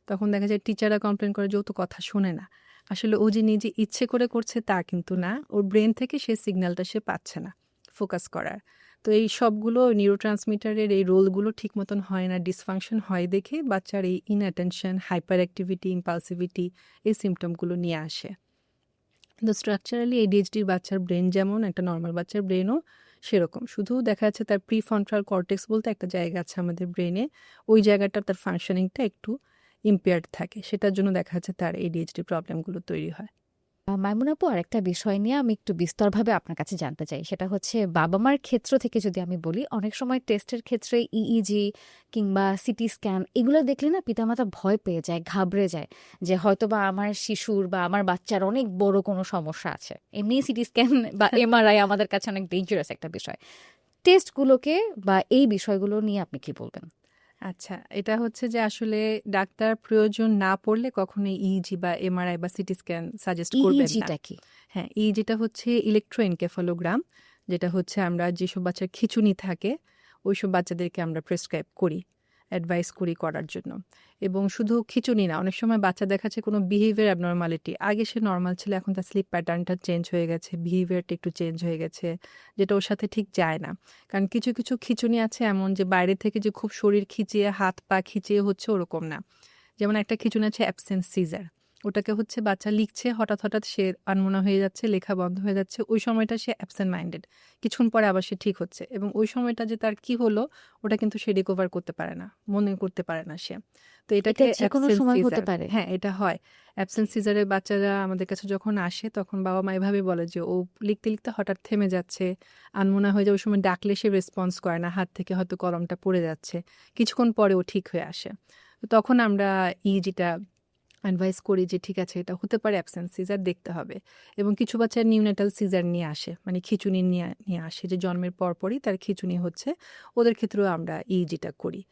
তখন দেখা যায় টিচাররা কমপ্লেন করে যে ও তো কথা শোনে না। আসলে ও যে নিজে ইচ্ছে করে করছে তা কিন্তু না, ওর ব্রেন থেকে সে সিগন্যালটা সে পাচ্ছে না ফোকাস করার। তো এই সবগুলো নিউরো ট্রান্সমিটারের এই রোলগুলো ঠিক মতন হয় না, ডিসফাংশন হয় দেখে বাচ্চার এই ইনঅ্যাটেনশন, হাইপার অ্যাক্টিভিটি, ইম্পালসিভিটি, এই সিমটমগুলো নিয়ে আসে। কিন্তু স্ট্রাকচারালি এডিএইচডির বাচ্চার ব্রেন যেমন একটা নর্মাল বাচ্চার ব্রেনও সেরকম, শুধু দেখা যাচ্ছে তার প্রিফ্রন্টাল কর্টেক্স বলতে একটা জায়গা আছে আমাদের ব্রেনে, ওই জায়গাটা তার ফাংশনিংটা একটু ইম্পেয়ার্ড থাকে, সেটার জন্য দেখা যাচ্ছে তার এডিএইচডি প্রবলেমগুলো তৈরি হয়। মাইমুন আপু, আরেকটা বিষয় নিয়ে আমি একটু বিস্তরভাবে আপনার কাছে জানতে চাই। সেটা হচ্ছে বাবা-মার ক্ষেত্র থেকে যদি আমি বলি, অনেক সময় টেস্টের ক্ষেত্রে ইইজি কিংবা সিটি স্ক্যান এগুলো দেখলে না পিতামাতা ভয় পেয়ে যায়, ঘাবড়ে যায় যে হয়তোবা আমার শিশুর বা আমার বাচ্চার অনেক বড় কোনো সমস্যা আছে। এমনি সিটি স্ক্যান বা এমআরআই আমাদের কাছে অনেক ডেঞ্জারাস একটা বিষয়। টেস্টগুলোকে বা এই বিষয়গুলো নিয়ে আপনি কি বলবেন? আচ্ছা, এটা হচ্ছে যে আসলে ডাক্তার প্রয়োজন না পড়লে কখনোই ইইজি বা এমআরআই বা সিটি স্ক্যান সাজেস্ট করবেন না। ইইজিটা কি? হ্যাঁ, ইইজিটা হচ্ছে ইলেকট্রোএনকেফালোগ্রাম, যেটা হচ্ছে আমরা যেসব বাচ্চার খিঁচুনি থাকে ওইসব বাচ্চাদেরকে আমরা প্রেসক্রাইব করি, অ্যাডভাইস করি করার জন্য। এবং শুধু খিঁচুনি না, অনেক সময় বাচ্চা দেখাচ্ছে কোনো বিহেভিয়ার অ্যাবনর্মালিটি, আগে সে নর্মাল ছিল, এখন তার স্লিপ প্যাটার্নটা চেঞ্জ হয়ে গেছে, বিহেভিয়ারটা একটু চেঞ্জ হয়ে গেছে, যেটা ওর সাথে ঠিক যায় না। কারণ কিছু কিছু খিঁচুনি আছে এমন যে বাইরে থেকে যে খুব শরীর খিঁচিয়ে হাত পা খিঁচিয়ে হচ্ছে ওরকম না। যেমন একটা খিঁচুনি আছে অ্যাবসেন্স সিজার, ওটাকে হচ্ছে বাচ্চা লিখছে, হঠাৎ হঠাৎ সে আনমনা হয়ে যাচ্ছে, লেখা বন্ধ হয়ে যাচ্ছে, ওই সময়টা সে অ্যাবসেন্ট মাইন্ডেড, কিছুক্ষণ পরে আবার সে ঠিক হচ্ছে, এবং ওই সময়টা যে তার কি হলো ওটা কিন্তু সে রিকভার করতে পারে না, মনে করতে পারে না সে। তো এটাকে এটা যেকোনো অ্যাবসেন্স সময় হতে সিজার। পারে? হ্যাঁ, এটা হয়। অ্যাবসেন্স সিজারের বাচ্চারা আমাদের কাছে যখন আসে তখন বাবা মা এভাবে বলে যে ও লিখতে লিখতে হঠাৎ থেমে যাচ্ছে, আনমনা হয়ে যায়, ওই সময় ডাকলে সে রেসপন্স করে না, হাত থেকে হয়তো কলমটা পড়ে যাচ্ছে, কিছুক্ষণ পরে ও ঠিক হয়ে আসে। তো তখন আমরা ইজিটা অ্যাডভাইস করি যে ঠিক আছে, এটা হতে পারে অ্যাবসেন্স সিজার, দেখতে হবে। এবং কিছু বাচ্চা নিউনেটাল সিজার নিয়ে আসে, মানে খিঁচুনি নিয়ে নিয়ে আসে, যে জন্মের পরপরই তার খিঁচুনি হচ্ছে, ওদের ক্ষেত্রেও আমরা ইইজিটা করি।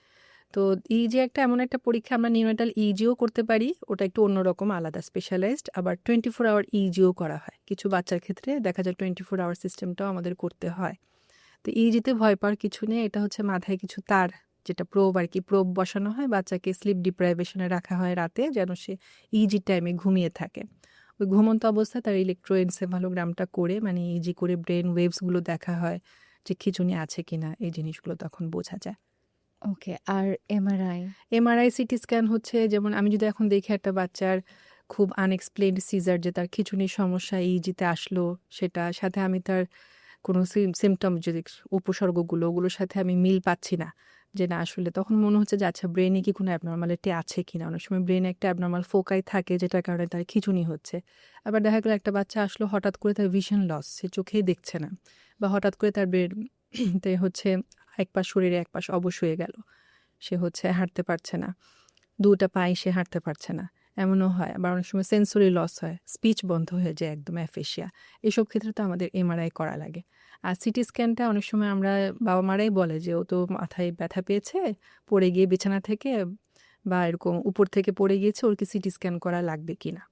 তো ইইজি একটা এমন একটা পরীক্ষা, আমরা নিউনেটাল ইইজিও করতে পারি, ওটা একটু অন্যরকম আলাদা স্পেশালাইজড, আবার 24 আওয়ার ইইজিও করা হয় কিছু বাচ্চার ক্ষেত্রে, দেখা যায় 24 আওয়ার সিস্টেমটাও আমাদের করতে হয়। তো ইজিতে ভয় পাওয়ার কিছু নেই, এটা হচ্ছে মাথায় কিছু তার, যেটা প্রোব আর কি, প্রোব বসানো হয়, বাচ্চাকে স্লিপ ডিপ্রাইভেশনে রাখা হয় রাতে, যেন সে ইজি টাইমে ঘুমিয়ে থাকে। ওই ঘুমন্ত অবস্থায় তার ইলেকট্রোএনসেফালোগ্রামটা করে, মানে ইজি করে ব্রেন ওয়েভসগুলো দেখা হয় যে খিঁচুনি আছে কিনা, এই জিনিসগুলো তখন বোঝা যায়। ওকে। আর এমআরআই? এমআরআই সিটি স্ক্যান হচ্ছে, যেমন আমি যদি এখন দেখি একটা বাচ্চার খুব আনএক্সপ্লেইনড সিজার, যে তার খিঁচুনির সমস্যা ইজিতে আসলো, সেটা সাথে আমি তার কোনো সিমটম যদি উপসর্গগুলো ওগুলোর সাথে আমি মিল পাচ্ছি না, যে না আসলে তখন মনে হচ্ছে যে আচ্ছা ব্রেনে কি কোনো অ্যাবনর্মালিটি আছে কিনা। অনেক সময় ব্রেনে একটা অ্যাবনর্মাল ফোকাই থাকে যেটার কারণে তার খিঁচুনি হচ্ছে। আবার দেখা গেলো একটা বাচ্চা আসলো হঠাৎ করে তার ভিশন লস, সে চোখেই দেখছে না, বা হঠাৎ করে তার ব্রেন হচ্ছে এক পাশ শরীরে এক পাশ অবশ হয়ে গেল, সে হচ্ছে হাঁটতে পারছে না, দুটা পায়ে সে হাঁটতে পারছে না, এমনও হয়। আবার অনেক সময় সেন্সরি লস হয়, স্পিচ বন্ধ হয়ে যায় একদম, অ্যাফেশিয়া। এসব ক্ষেত্রে তো আমাদের এমআরআই করা লাগে। আর সিটি স্ক্যানটা অনেক সময় আমরা বাবা মারাই বলে যে ও তো মাথায় ব্যথা পেয়েছে পড়ে গিয়ে বিছানা থেকে, বা এরকম উপর থেকে পড়ে গিয়েছে, ওর কি সিটি স্ক্যান করা লাগবে কিনা।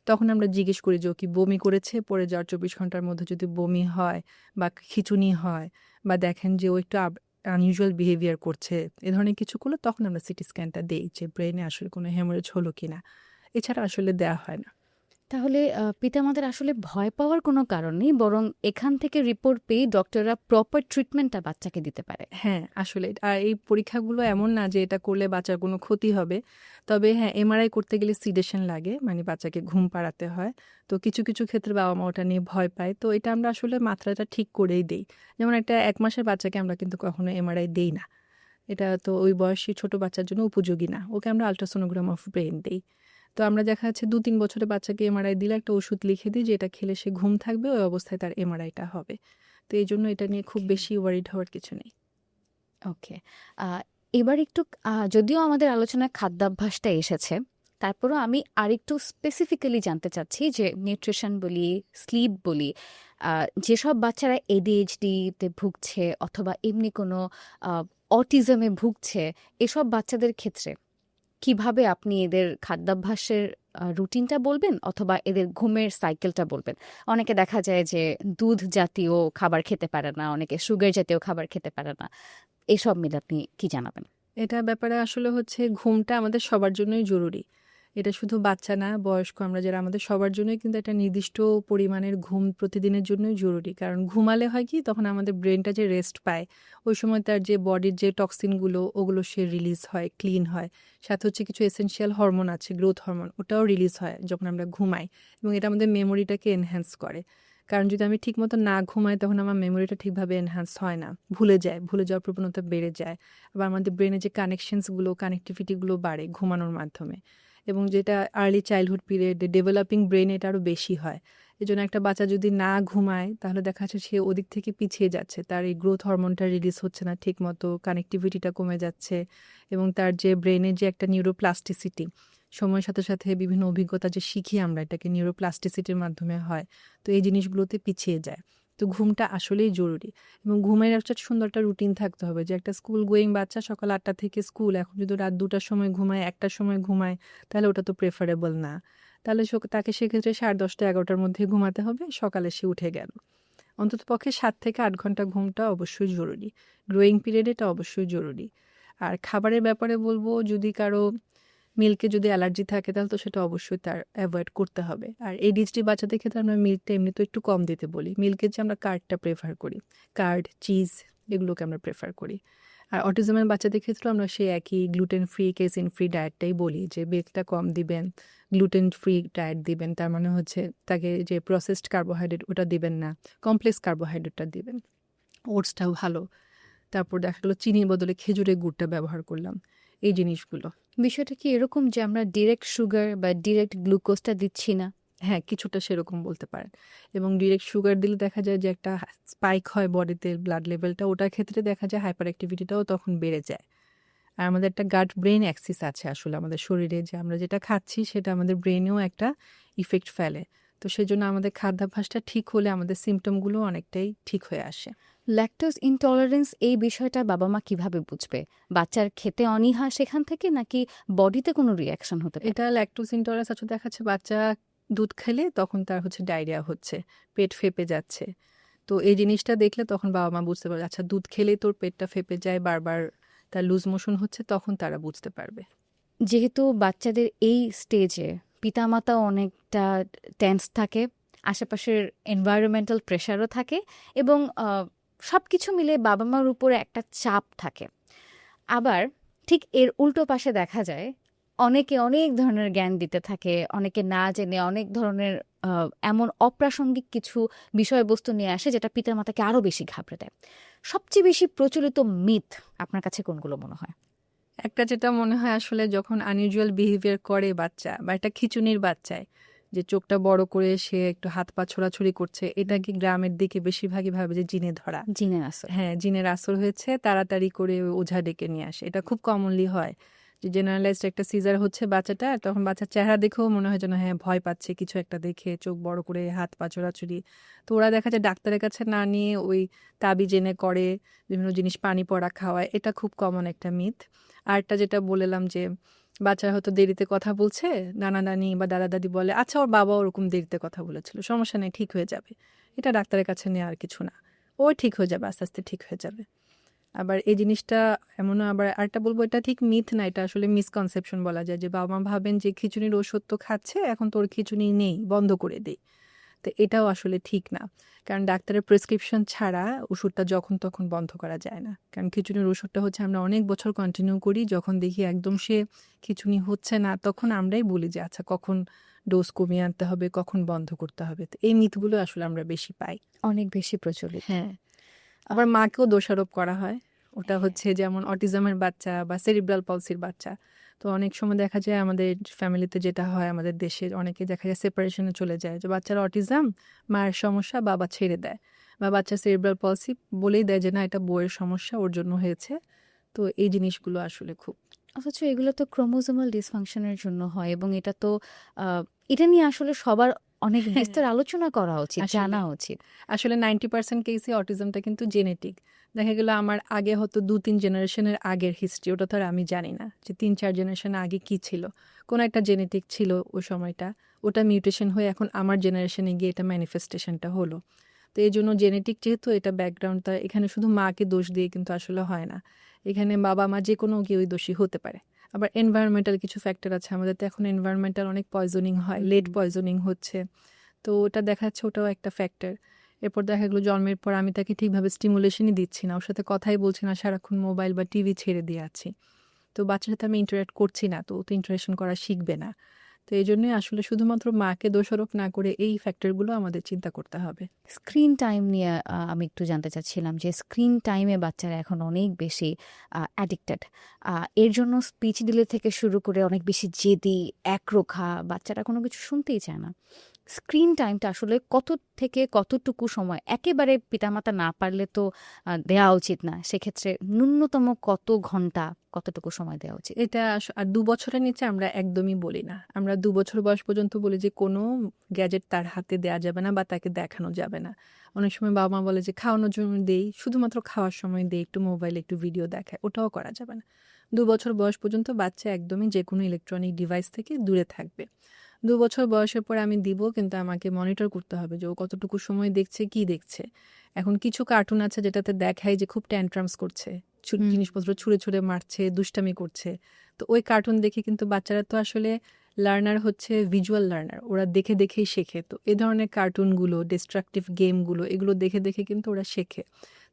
তখন আমরা জিজ্ঞেস করি যে ও কি বমি করেছে, পড়ে যাওয়ার 24 ঘন্টার মধ্যে যদি বমি হয় বা খিঁচুনি হয়, বা দেখেন যে ও একটু আনইউজুয়াল বিহেভিয়ার করছে, এ ধরনের কিছু করলে তখন আমরা সিটি স্ক্যানটা দেই যে ব্রেনে আসলে কোনো হেমোরেজ হলো কিনা। এছাড়া আসলে দেওয়া হয় না। তাহলে পিতামাতার আসলে ভয় পাওয়ার কোনো কারণ নেই, বরং এখান থেকে রিপোর্ট পেয়ে ডক্টররা প্রপার ট্রিটমেন্টটা বাচ্চাকে দিতে পারে। হ্যাঁ, আসলে আর এই পরীক্ষাগুলো এমন না যে এটা করলে বাচ্চার কোনো ক্ষতি হবে। তবে হ্যাঁ, এমআরআই করতে গেলে সিডেশন লাগে, মানে বাচ্চাকে ঘুম পাড়াতে হয়। তো কিছু, কিছু ক্ষেত্রে বাবা-মা ওটা নিয়ে ভয় পায়। তো এটা আমরা আসলে মাত্রাটা ঠিক করেই দেই। যেমন একটা ১ মাসের বাচ্চাকে আমরা কিন্তু কখনো এমআরআই দেই না। এটা তো ওই বয়সী ছোট বাচ্চার জন্য উপযোগী না। ওকে আমরা আল্ট্রাসোনোগ্রাম অফ ব্রেইন দেই। তো আমরা দেখা যাচ্ছে ২-৩ বছরের বাচ্চাকে এমআরআই দিলে একটা ওষুধ লিখে দিই যে এটা খেলে সে ঘুম থাকবে, ওই অবস্থায় তার এমআরআইটা হবে। তো এইজন্য এটা নিয়ে খুব ওকে। বেশি ওয়ারিড হওয়ার কিছু নেই। ওকে। আ এবার একটু যদিও আমাদের আলোচনায় খাদ্যাভ্যাসটা এসেছে, তারপরেও আমি আরেকটু স্পেসিফিক্যালি জানতে চাচ্ছি যে নিউট্রিশন বলি, স্লিপ বলি, আ যেসব বাচ্চারা ADHD তে ভুগছে অথবা এমনি কোনো আ অটিজমে ভুগছে, এসব বাচ্চাদের ক্ষেত্রে কিভাবে আপনি এদের খাদ্যাভ্যাসের রুটিনটা বলবেন অথবা এদের ঘুমের সাইকেলটা বলবেন? অনেকে দেখা যায় যে দুধ জাতীয় খাবার খেতে পারে না, অনেকে সুগার জাতীয় খাবার খেতে পারে না। এসব মিলে আপনি কি জানাবেন? এটার ব্যাপারে আসলে হচ্ছে ঘুমটা আমাদের সবার জন্যই জরুরি। এটা শুধু বাচ্চা না, বয়স্ক আমরা যারা আমাদের সবার জন্যই কিন্তু একটা নির্দিষ্ট পরিমাণের ঘুম প্রতিদিনের জন্যই জরুরি। কারণ ঘুমালে হয় কি তখন আমাদের ব্রেনটা যে রেস্ট পায়, ওই সময় তার যে বডির যে টক্সিনগুলো ওগুলো সে রিলিজ হয়, ক্লিন হয়। সাথে হচ্ছে কিছু এসেনশিয়াল হরমোন আছে, গ্রোথ হরমোন, ওটাও রিলিজ হয় যখন আমরা ঘুমাই এবং এটা আমাদের মেমোরিটাকে এনহ্যান্স করে। কারণ যদি আমি ঠিকমতো না ঘুমাই তখন আমার মেমোরিটা ঠিকভাবে এনহ্যান্স হয় না। ভুলে যাওয়ার প্রবণতা বেড়ে যায়। আবার আমাদের ব্রেনে যে কানেকটিভিটিগুলো বাড়ে ঘুমানোর মাধ্যমে এবং যেটা আর্লি চাইল্ডহুড পিরিয়ডে ডেভেলপিং ব্রেন এটা আরও বেশি হয়। এজন্য একটা বাচ্চা যদি না ঘুমায় তাহলে দেখা যাচ্ছে সে ওদিক থেকে পিছিয়ে যাচ্ছে। তার এই গ্রোথ হরমোনটা রিলিজ হচ্ছে না ঠিকমতো, কানেকটিভিটিটা কমে যাচ্ছে এবং তার যে ব্রেনের যে একটা নিউরোপ্লাস্টিসিটি, সময়ের সাথে সাথে বিভিন্ন অভিজ্ঞতা যে শিখি আমরা, এটাকে নিউরোপ্লাস্টিসিটির মাধ্যমে হয়। তো এই জিনিসগুলোতে পিছিয়ে যায়। তো ঘুমটা আসলেই জরুরি এবং ঘুমের একটা সুন্দর একটা রুটিন থাকতে হবে যে একটা স্কুল গোয়িং বাচ্চা সকাল ৮টা থেকে স্কুল, এখন যদি রাত ২টার সময় ঘুমায়, ১টার সময় ঘুমায়, তাহলে ওটা তো প্রেফারেবল না। তাহলে তাকে সেক্ষেত্রে ১০:৩০ ১১টার মধ্যে ঘুমাতে হবে, সকালে সে উঠে গেল। অন্ততপক্ষে ৭ থেকে ৮ ঘন্টা ঘুমটা অবশ্যই জরুরি। গ্রোয়িং পিরিয়ডে এটা অবশ্যই জরুরি। আর খাবারের ব্যাপারে বলবো, যদি কারো মিল্কে যদি অ্যালার্জি থাকে তাহলে তো সেটা অবশ্যই তার অ্যাভয়েড করতে হবে। আর ADHD বাচ্চাদের ক্ষেত্রে আমরা মিল্কটা এমনিতেও একটু কম দিতে বলি। মিল্কের চেয়ে আমরা কার্ডটা প্রেফার করি। কার্ড, চিজ এগুলোকে আমরা প্রেফার করি। আর অটিজমের বাচ্চাদের ক্ষেত্রেও আমরা সেই একই গ্লুটেন ফ্রি, কেসিন ফ্রি ডায়েটটাই বলি যে মিল্কটা কম দিবেন, গ্লুটেন ফ্রি ডায়েট দিবেন। তার মানে হচ্ছে তাকে যে প্রসেসড কার্বোহাইড্রেট ওটা দিবেন না, কমপ্লেক্স কার্বোহাইড্রেটটা দিবেন। ওটসটাও ভালো। তারপর দেখা গেলো চিনির বদলে খেজুরের গুড়টা ব্যবহার করলাম। এই জিনিসগুলো। বিষয়টা কি এরকম যে আমরা ডিরেক্ট সুগার বা ডিরেক্ট গ্লুকোজটা দিচ্ছি না? হ্যাঁ, কিছুটা সেরকম বলতে পারেন। এবং ডিরেক্ট সুগার দিলে দেখা যায় যে একটা স্পাইক হয় বডিতে ব্লাড লেভেলটা, ওটার ক্ষেত্রে দেখা যায় হাইপার অ্যাক্টিভিটিটাও তখন বেড়ে যায়। আর আমাদের একটা গাট ব্রেন অ্যাক্সিস আছে আসলে আমাদের শরীরে, যে আমরা যেটা খাচ্ছি সেটা আমাদের ব্রেনেও একটা ইফেক্ট ফেলে। তো সেজন্য আমাদের খাদ্যাভ্যাসটা ঠিক হলে আমাদের সিম্পটমগুলো অনেকটাই ঠিক হয়ে আসে। ল্যাকটোজ ইনটলারেন্স এই বিষয়টা বাবা-মা কিভাবে বুঝবে? বাচ্চার খেতে অনীহা সেখান থেকে নাকি বডিতে কোনো রিঅ্যাকশন হতে পারে? এটা ল্যাকটোজ ইনটলারেন্স আসলে দেখাচ্ছে বাচ্চা দুধ খেলে তখন তার হচ্ছে ডায়রিয়া হচ্ছে, পেট ফেঁপে যাচ্ছে। তো এই জিনিসটা দেখলে তখন বাবা-মা বুঝতে পারবে, আচ্ছা দুধ খেলেই তোর পেটটা ফেঁপে যায়, বারবার তার লুজ মোশন হচ্ছে, তখন তারা বুঝতে পারবে। যেহেতু বাচ্চাদের এই স্টেজে পিতামাতাও অনেকটা টেন্স থাকে, আশেপাশের এনভায়রনমেন্টাল প্রেশারও থাকে এবং সবকিছু মিলে বাবা-মার উপরে একটা চাপ থাকে। আবার ঠিক এর উল্টো পাশে দেখা যায় অনেকে অনেক ধরনের জ্ঞান দিতে থাকে, অনেকে না জেনে অনেক ধরনের এমন অপ্রাসঙ্গিক কিছু বিষয়বস্তু নিয়ে আসে যেটা পিতামাতাকে আরো বেশি ঘাবড়ে দেয়। সবচেয়ে বেশি প্রচলিত মিথ আপনার কাছে কোনগুলো মনে হয়? একটা যেটা মনে হয় আসলে যখন আনইউজুয়াল বিহেভিয়ার করে বাচ্চা বা একটা খিঁচুনির বাচ্চায়, যে চোখটা বড় করে সে একটু হাত পা ছোড়াছুড়ি করছে, এটা কি গ্রামের দিকে বেশিরভাগই ভাবে যে জিনে ধরা। জিনের আসর। হ্যাঁ, জিনের আসর হয়েছে, তাড়াতাড়ি করে ওঝা ডেকে নিয়ে আসে। এটা খুব কমনলি হয় যে জেনারেলাইজড একটা সিজার হচ্ছে বাচ্চাটা, তখন বাচ্চার চেহারা দেখেও মনে হয় যেন হ্যাঁ ভয় পাচ্ছে কিছু একটা দেখে, চোখ বড় করে হাত পা ছোড়াছুড়ি। তো ওরা দেখা যায় ডাক্তারের কাছে না নিয়ে ওই তাবিজ এনে করে, বিভিন্ন জিনিস পানি পড়া খাওয়ায়। এটা খুব কমন একটা মিথ। আরেকটা যেটা বললাম যে বাচ্চারা হয়তো দেরিতে কথা বলছে, নানা নানি বা দাদা দাদি বলে আচ্ছা ওর বাবা ওরকম দেরিতে কথা বলেছিল, সমস্যা নেই, ঠিক হয়ে যাবে। এটা ডাক্তারের কাছে নেওয়ার কিছু না, ও ঠিক হয়ে যাবে, আস্তে আস্তে ঠিক হয়ে যাবে। আবার এই জিনিসটা এমনও আবার আরেকটা বলবো, এটা ঠিক মিথ না, এটা আসলে মিসকনসেপশন বলা যায়, যে বাবা মা ভাবেন যে খিঁচুনির ওষুধ তো খাচ্ছে, এখন তোর খিঁচুনি নেই, বন্ধ করে দেই। তো এটাও আসলে ঠিক না, কারণ ডাক্তারের প্রেসক্রিপশন ছাড়া ওষুধটা যখন তখন বন্ধ করা যায় না। কারণ খিঁচুনির ওষুধটা হচ্ছে আমরা অনেক বছর কন্টিনিউ করি, যখন দেখি একদম সে খিঁচুনি হচ্ছে না তখন আমরাই বলি যে আচ্ছা কখন ডোজ কমিয়ে আনতে হবে, কখন বন্ধ করতে হবে। তো এই মিথগুলো আসলে আমরা বেশি পাই। অনেক বেশি প্রচলিত। হ্যাঁ, আবার মাকেও দোষারোপ করা হয়। ওটা হচ্ছে যেমন অটিজমের বাচ্চা বা সেরিব্রাল পলসির বাচ্চা। তো অনেক সময় দেখা যায় আমাদের ফ্যামিলিতে যেটা হয়, আমাদের দেশে অনেকে দেখা যায় সেপারেশনে চলে যায়, যে বাচ্চার অটিজম, মায়ের সমস্যা, বাবা ছেড়ে দেয়, বা বাচ্চা সেরিব্রাল পলসি বলেই দেয় যে না এটা বউয়ের সমস্যা, ওর জন্য হয়েছে। তো এই জিনিসগুলো আসলে খুব অথচ এগুলো তো ক্রোমোজোমাল ডিসফাংশনের জন্য হয়, এবং এটা তো এটা নিয়ে আসলে সবার অনেক বিস্তর আলোচনা করা উচিত, আসলে জানা উচিত। আসলে 90% কেসে অটিজমটা কিন্তু জেনেটিক। দেখা গেল আমার আগে হয়তো 2-3 জেনারেশনের আগের হিস্ট্রি, ওটা তো আর আমি জানি না যে 3-4 জেনারেশন আগে কি ছিল। কোনো একটা জেনেটিক ছিল ওই সময়টা, ওটা মিউটেশন হয়ে এখন আমার জেনারেশনে গিয়ে এটা ম্যানিফেস্টেশনটা হলো। তো এই জন্য জেনেটিক যেহেতু এটা ব্যাকগ্রাউন্ডটা, এখানে শুধু মাকে দোষ দিয়ে কিন্তু আসলে হয় না। এখানে বাবা মা যে কোনো কেউই দোষী হতে পারে। আবার এনভায়রনমেন্টাল কিছু ফ্যাক্টর আছে, আমাদের তো এখন এনভায়রনমেন্টাল অনেক পয়জনিং হয়, লেট পয়জনিং হচ্ছে। তো ওটা দেখা যাচ্ছে ওটাও একটা ফ্যাক্টর। এরপর দেখা গেলো জন্মের পর আমি তাকে ঠিকভাবে স্টিমুলেশনই দিচ্ছি না, ওর সাথে কথাই বলছি না, সারাক্ষণ মোবাইল বা টিভি ছেড়ে দিয়ে আছি। তো বাচ্চার সাথে আমি ইন্টারেক্ট করছি না, তো ও তো ইন্টারেকশন করা শিখবে না। তো এই জন্যই আসলে শুধুমাত্র মাকে দোষারোপ না করে এই ফ্যাক্টরগুলো আমাদের চিন্তা করতে হবে। স্ক্রিন টাইম নিয়ে আমি একটু জানতে চাচ্ছিলাম যে স্ক্রিন টাইমে বাচ্চারা এখন অনেক বেশি অ্যাডিক্টেড। এর জন্য স্পিচ ডিলে থেকে শুরু করে অনেক বেশি জেদি, একরোখা, বাচ্চারা কোনো কিছু শুনতেই চায় না। স্ক্রিন টাইমটা আসলে কত থেকে কতটুকু সময়, একেবারে পিতামাতা না পারলে তো দেওয়া উচিত না, সেক্ষেত্রে ন্যূনতম কত ঘন্টা, কতটুকু সময় দেওয়া উচিত? এটা আর 2 বছরের নিচে আমরা একদমই বলি না। আমরা 2 বছর বয়স পর্যন্ত বলি যে কোনো গ্যাজেট তার হাতে দেয়া যাবে না বা তাকে দেখানো যাবে না। অনেক সময় বাবা-মা বলে যে খাওয়ানোর জন্য দেই, শুধুমাত্র খাওয়ার সময় দেই, একটু মোবাইলে একটু ভিডিও দেখায়, ওটাও করা যাবে না। 2 বছর বয়স পর্যন্ত বাচ্চা একদমই যেকোনো ইলেকট্রনিক ডিভাইস থেকে দূরে থাকবে। 2 বছর বয়সের পরে আমি দিব, কিন্তু আমাকে মনিটর করতে হবে যে ও কতটুকু সময় দেখছে, কি দেখছে। এখন কিছু কার্টুন আছে যেটাতে দেখায় যে খুব ট্যান্ট্রামস করছে, জিনিসপত্র ছুঁড়ে ছুঁড়ে মারছে, দুষ্টামি করছে। তো ওই কার্টুন দেখে কিন্তু বাচ্চারা তো আসলে লার্নার হচ্ছে ভিজুয়াল লার্নার, ওরা দেখে দেখেই শেখে। তো এই ধরনের কার্টুনগুলো, ডিস্ট্রাকটিভ গেমগুলো, এগুলো দেখে দেখে কিন্তু ওরা শেখে।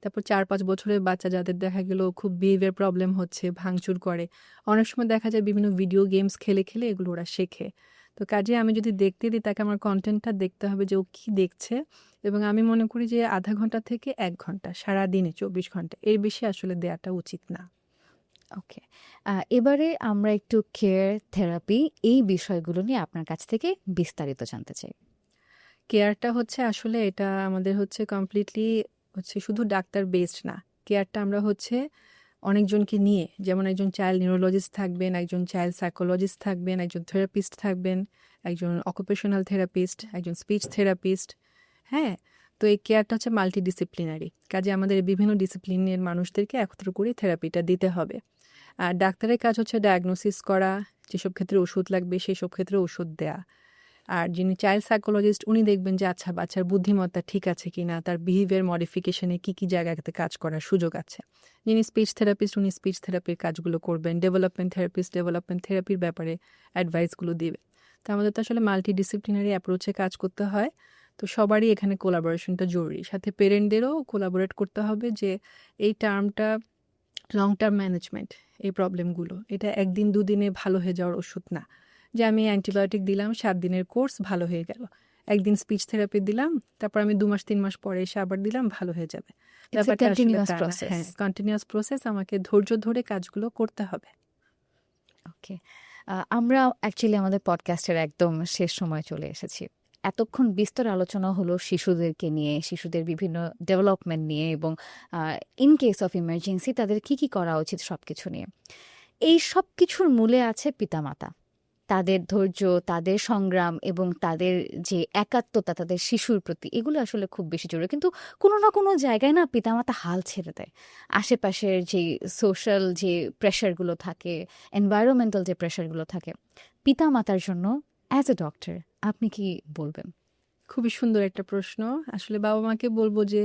তারপর 4-5 বছরের বাচ্চা যাদের দেখা গেল খুব বিহেভিয়ার প্রবলেম হচ্ছে, ভাঙচুর করে, অনেক সময় দেখা যায় বিভিন্ন ভিডিও গেমস খেলে খেলে এগুলো ওরা শেখে। তো কাজে আমি যদি দেখতে দিই, তাকে আমার কন্টেন্টটা দেখতে হবে যে ও কী দেখছে। এবং আমি মনে করি যে 0.5 ঘন্টা থেকে 1 ঘন্টা, সারাদিনে 24 ঘন্টা, এর বেশি আসলে দেওয়াটা উচিত না। ওকে, এবারে আমরা একটু কেয়ার থেরাপি এই বিষয়গুলো নিয়ে আপনার কাছ থেকে বিস্তারিত জানতে চাই। কেয়ারটা হচ্ছে আসলে এটা আমাদের হচ্ছে কমপ্লিটলি হচ্ছে শুধু ডাক্তার বেসড না। কেয়ারটা আমরা হচ্ছে অনেকজনকে নিয়ে, যেমন একজন চাইল্ড নিউরোলজিস্ট থাকবেন, একজন চাইল্ড সাইকোলজিস্ট থাকবেন, একজন থেরাপিস্ট থাকবেন, একজন অকুপেশনাল থেরাপিস্ট, একজন স্পিচ থেরাপিস্ট। হ্যাঁ, তো এই কেয়ারটা হচ্ছে মাল্টিডিসিপ্লিনারি, কাজে আমাদের বিভিন্ন ডিসিপ্লিনের মানুষদেরকে একত্র করে থেরাপিটা দিতে হবে। আর ডাক্তারের কাজ হচ্ছে ডায়াগনোসিস করা, যেসব ক্ষেত্রে ওষুধ লাগবে সেই সব ক্ষেত্রে ওষুধ দেয়া। আর যিনি চাইল্ড সাইকোলজিস্ট উনি দেখবেন যে আচ্ছা বাচ্চার বুদ্ধিমত্তা ঠিক আছে কিনা, তার বিহেভিয়ার মডিফিকেশনে কি কি জায়গাতে কাজ করার সুযোগ আছে। যিনি স্পিচ থেরাপিস্ট উনি স্পিচ থেরাপির কাজগুলো করবেন, ডেভেলপমেন্ট থেরাপিস্ট ডেভেলপমেন্ট থেরাপির ব্যাপারে অ্যাডভাইসগুলো দিবে। তো আমাদের তো আসলে মাল্টি ডিসিপ্লিনারি অ্যাপ্রোচে কাজ করতে হয়। তো সবারই এখানে কোলাবোরেশনটা জরুরি, সাথে পেরেন্টদেরও কোলাবোরেট করতে হবে যে এই টার্মটা লং টার্ম ম্যানেজমেন্ট, এই প্রবলেমগুলো এটা 1-2 দিনে ভালো হয়ে যাওয়ার ওষুধ না, যে আমি অ্যান্টিবায়োটিক দিলাম 7 দিনের কোর্স ভালো হয়ে গেল, একদিন স্পিচ থেরাপি দিলাম, তারপর আমি 2 মাস 3 মাস পরে এসে আবার দিলাম, ভালো হয়ে যাবে। ইটস এ ব্যাপারটা আসলে কন্টিনিউয়াস তা না। প্রসেস। হ্যাঁ, কন্টিনিউয়াস প্রসেস, আমাকে ধৈর্য ধরে কাজগুলো করতে হবে। ওকে, আমরা অ্যাকচুয়ালি আমাদের পডকাস্টের একদম শেষ সময় চলে এসেছি। এতক্ষণ বিস্তর আলোচনা হলো শিশুদেরকে নিয়ে, শিশুদের বিভিন্ন ডেভেলপমেন্ট নিয়ে, এবং ইন কেস অফ ইমার্জেন্সি তাদের কি কি করা উচিত সব কিছু নিয়ে। এই সব কিছুর মূলে আছে পিতামাতা, তাদের ধৈর্য, তাদের সংগ্রাম এবং তাদের যে একাত্মতা তাদের শিশুর প্রতি, এগুলো আসলে খুব বেশি জরুরি। কিন্তু কোনো না কোনো জায়গায় না পিতামাতা হাল ছেড়ে দেয়। আশেপাশের যে সোশ্যাল যে প্রেশারগুলো থাকে, এনভায়রনমেন্টাল যে প্রেশারগুলো থাকে, পিতামাতার জন্য অ্যাজ এ ডক্টর আপনি কি বলবেন? খুবই সুন্দর একটা প্রশ্ন। আসলে বাবা মাকে বলবো যে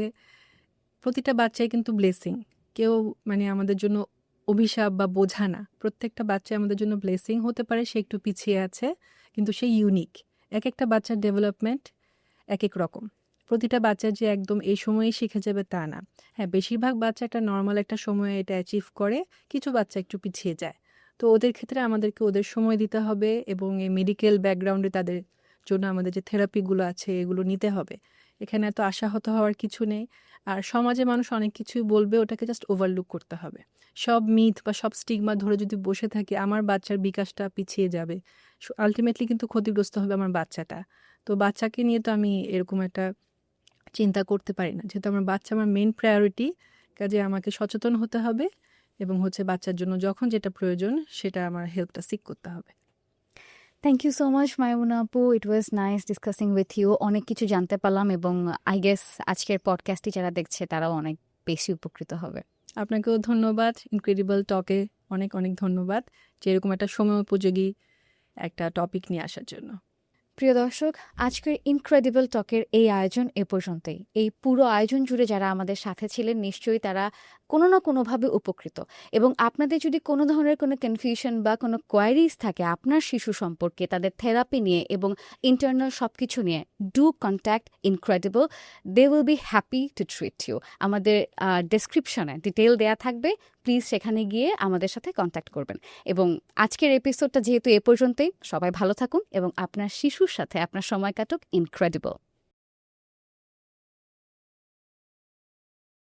প্রতিটা বাচ্চাই কিন্তু ব্লেসিং, কেউ মানে আমাদের জন্য অভিশাপ বা বোঝা না। প্রত্যেকটা বাচ্চা আমাদের জন্য ব্লেসিং হতে পারে। সে একটু পিছিয়ে আছে, কিন্তু সে ইউনিক। একেকটা বাচ্চার ডেভেলপমেন্ট একেক রকম। প্রতিটা বাচ্চা যে একদম এই সময়েই শিখে যাবে তা না। হ্যাঁ, বেশিরভাগ বাচ্চা একটা নরমাল একটা সময়ে এটা অ্যাচিভ করে, কিছু বাচ্চা একটু পিছিয়ে যায়। তো ওদের ক্ষেত্রে আমাদেরকে ওদের সময় দিতে হবে এবং এই মেডিকেল ব্যাকগ্রাউন্ডে তাদের জন্য আমাদের যে থেরাপিগুলো আছে এগুলো নিতে হবে। এখানে এত আশাহত হওয়ার কিছু নেই। আর সমাজে মানুষ অনেক কিছুই বলবে, ওটাকে জাস্ট ওভারলুক করতে হবে। সব মিথ বা সব স্টিগমা ধরে যদি বসে থাকি, আমার বাচ্চার বিকাশটা পিছিয়ে যাবে। আলটিমেটলি কিন্তু ক্ষতিগ্রস্ত হবে আমার বাচ্চাটা। তো বাচ্চাকে নিয়ে তো আমি এরকম একটা চিন্তা করতে পারি না। যেহেতু আমার বাচ্চা আমার মেইন প্রায়োরিটি, কাজে আমাকে সচেতন হতে হবে এবং হচ্ছে বাচ্চার জন্য যখন যেটা প্রয়োজন সেটা আমার হেল্পটা সিক করতে হবে। Thank you so much Maymuna আপু, it was nice discussing with you. অনেক কিছু জানতে পারলাম এবং আই গেস আজকের পডকাস্টটি যারা দেখছে তারাও অনেক বেশি উপকৃত হবে। আপনাকেও ধন্যবাদ। ইনক্রেডিবল টকে অনেক অনেক ধন্যবাদ যে এরকম একটা সময় উপযোগী একটা টপিক নিয়ে আসার জন্য। প্রিয় দর্শক, আজকের ইনক্রেডিবল টকের এই আয়োজন এ পর্যন্তই। এই পুরো আয়োজন জুড়ে যারা আমাদের সাথে ছিলেন নিশ্চয়ই তারা কোনো না কোনোভাবে উপকৃত। এবং আপনাদের যদি কোনো ধরনের কোনো কনফিউশন বা কোনো কোয়ারিজ থাকে আপনার শিশু সম্পর্কে, তাদের থেরাপি নিয়ে এবং ইন্টারনাল সব কিছু নিয়ে, do contact incredible. They will be happy to treat you. আমাদের ডেসক্রিপশনে ডিটেল দেয়া থাকবে, প্লিজ সেখানে গিয়ে আমাদের সাথে কন্ট্যাক্ট করবেন। এবং আজকের এপিসোডটা যেহেতু এ পর্যন্তই, সবাই ভালো থাকুন এবং আপনার শিশুর সাথে আপনার সময় কাটুক ইনক্রেডিবল।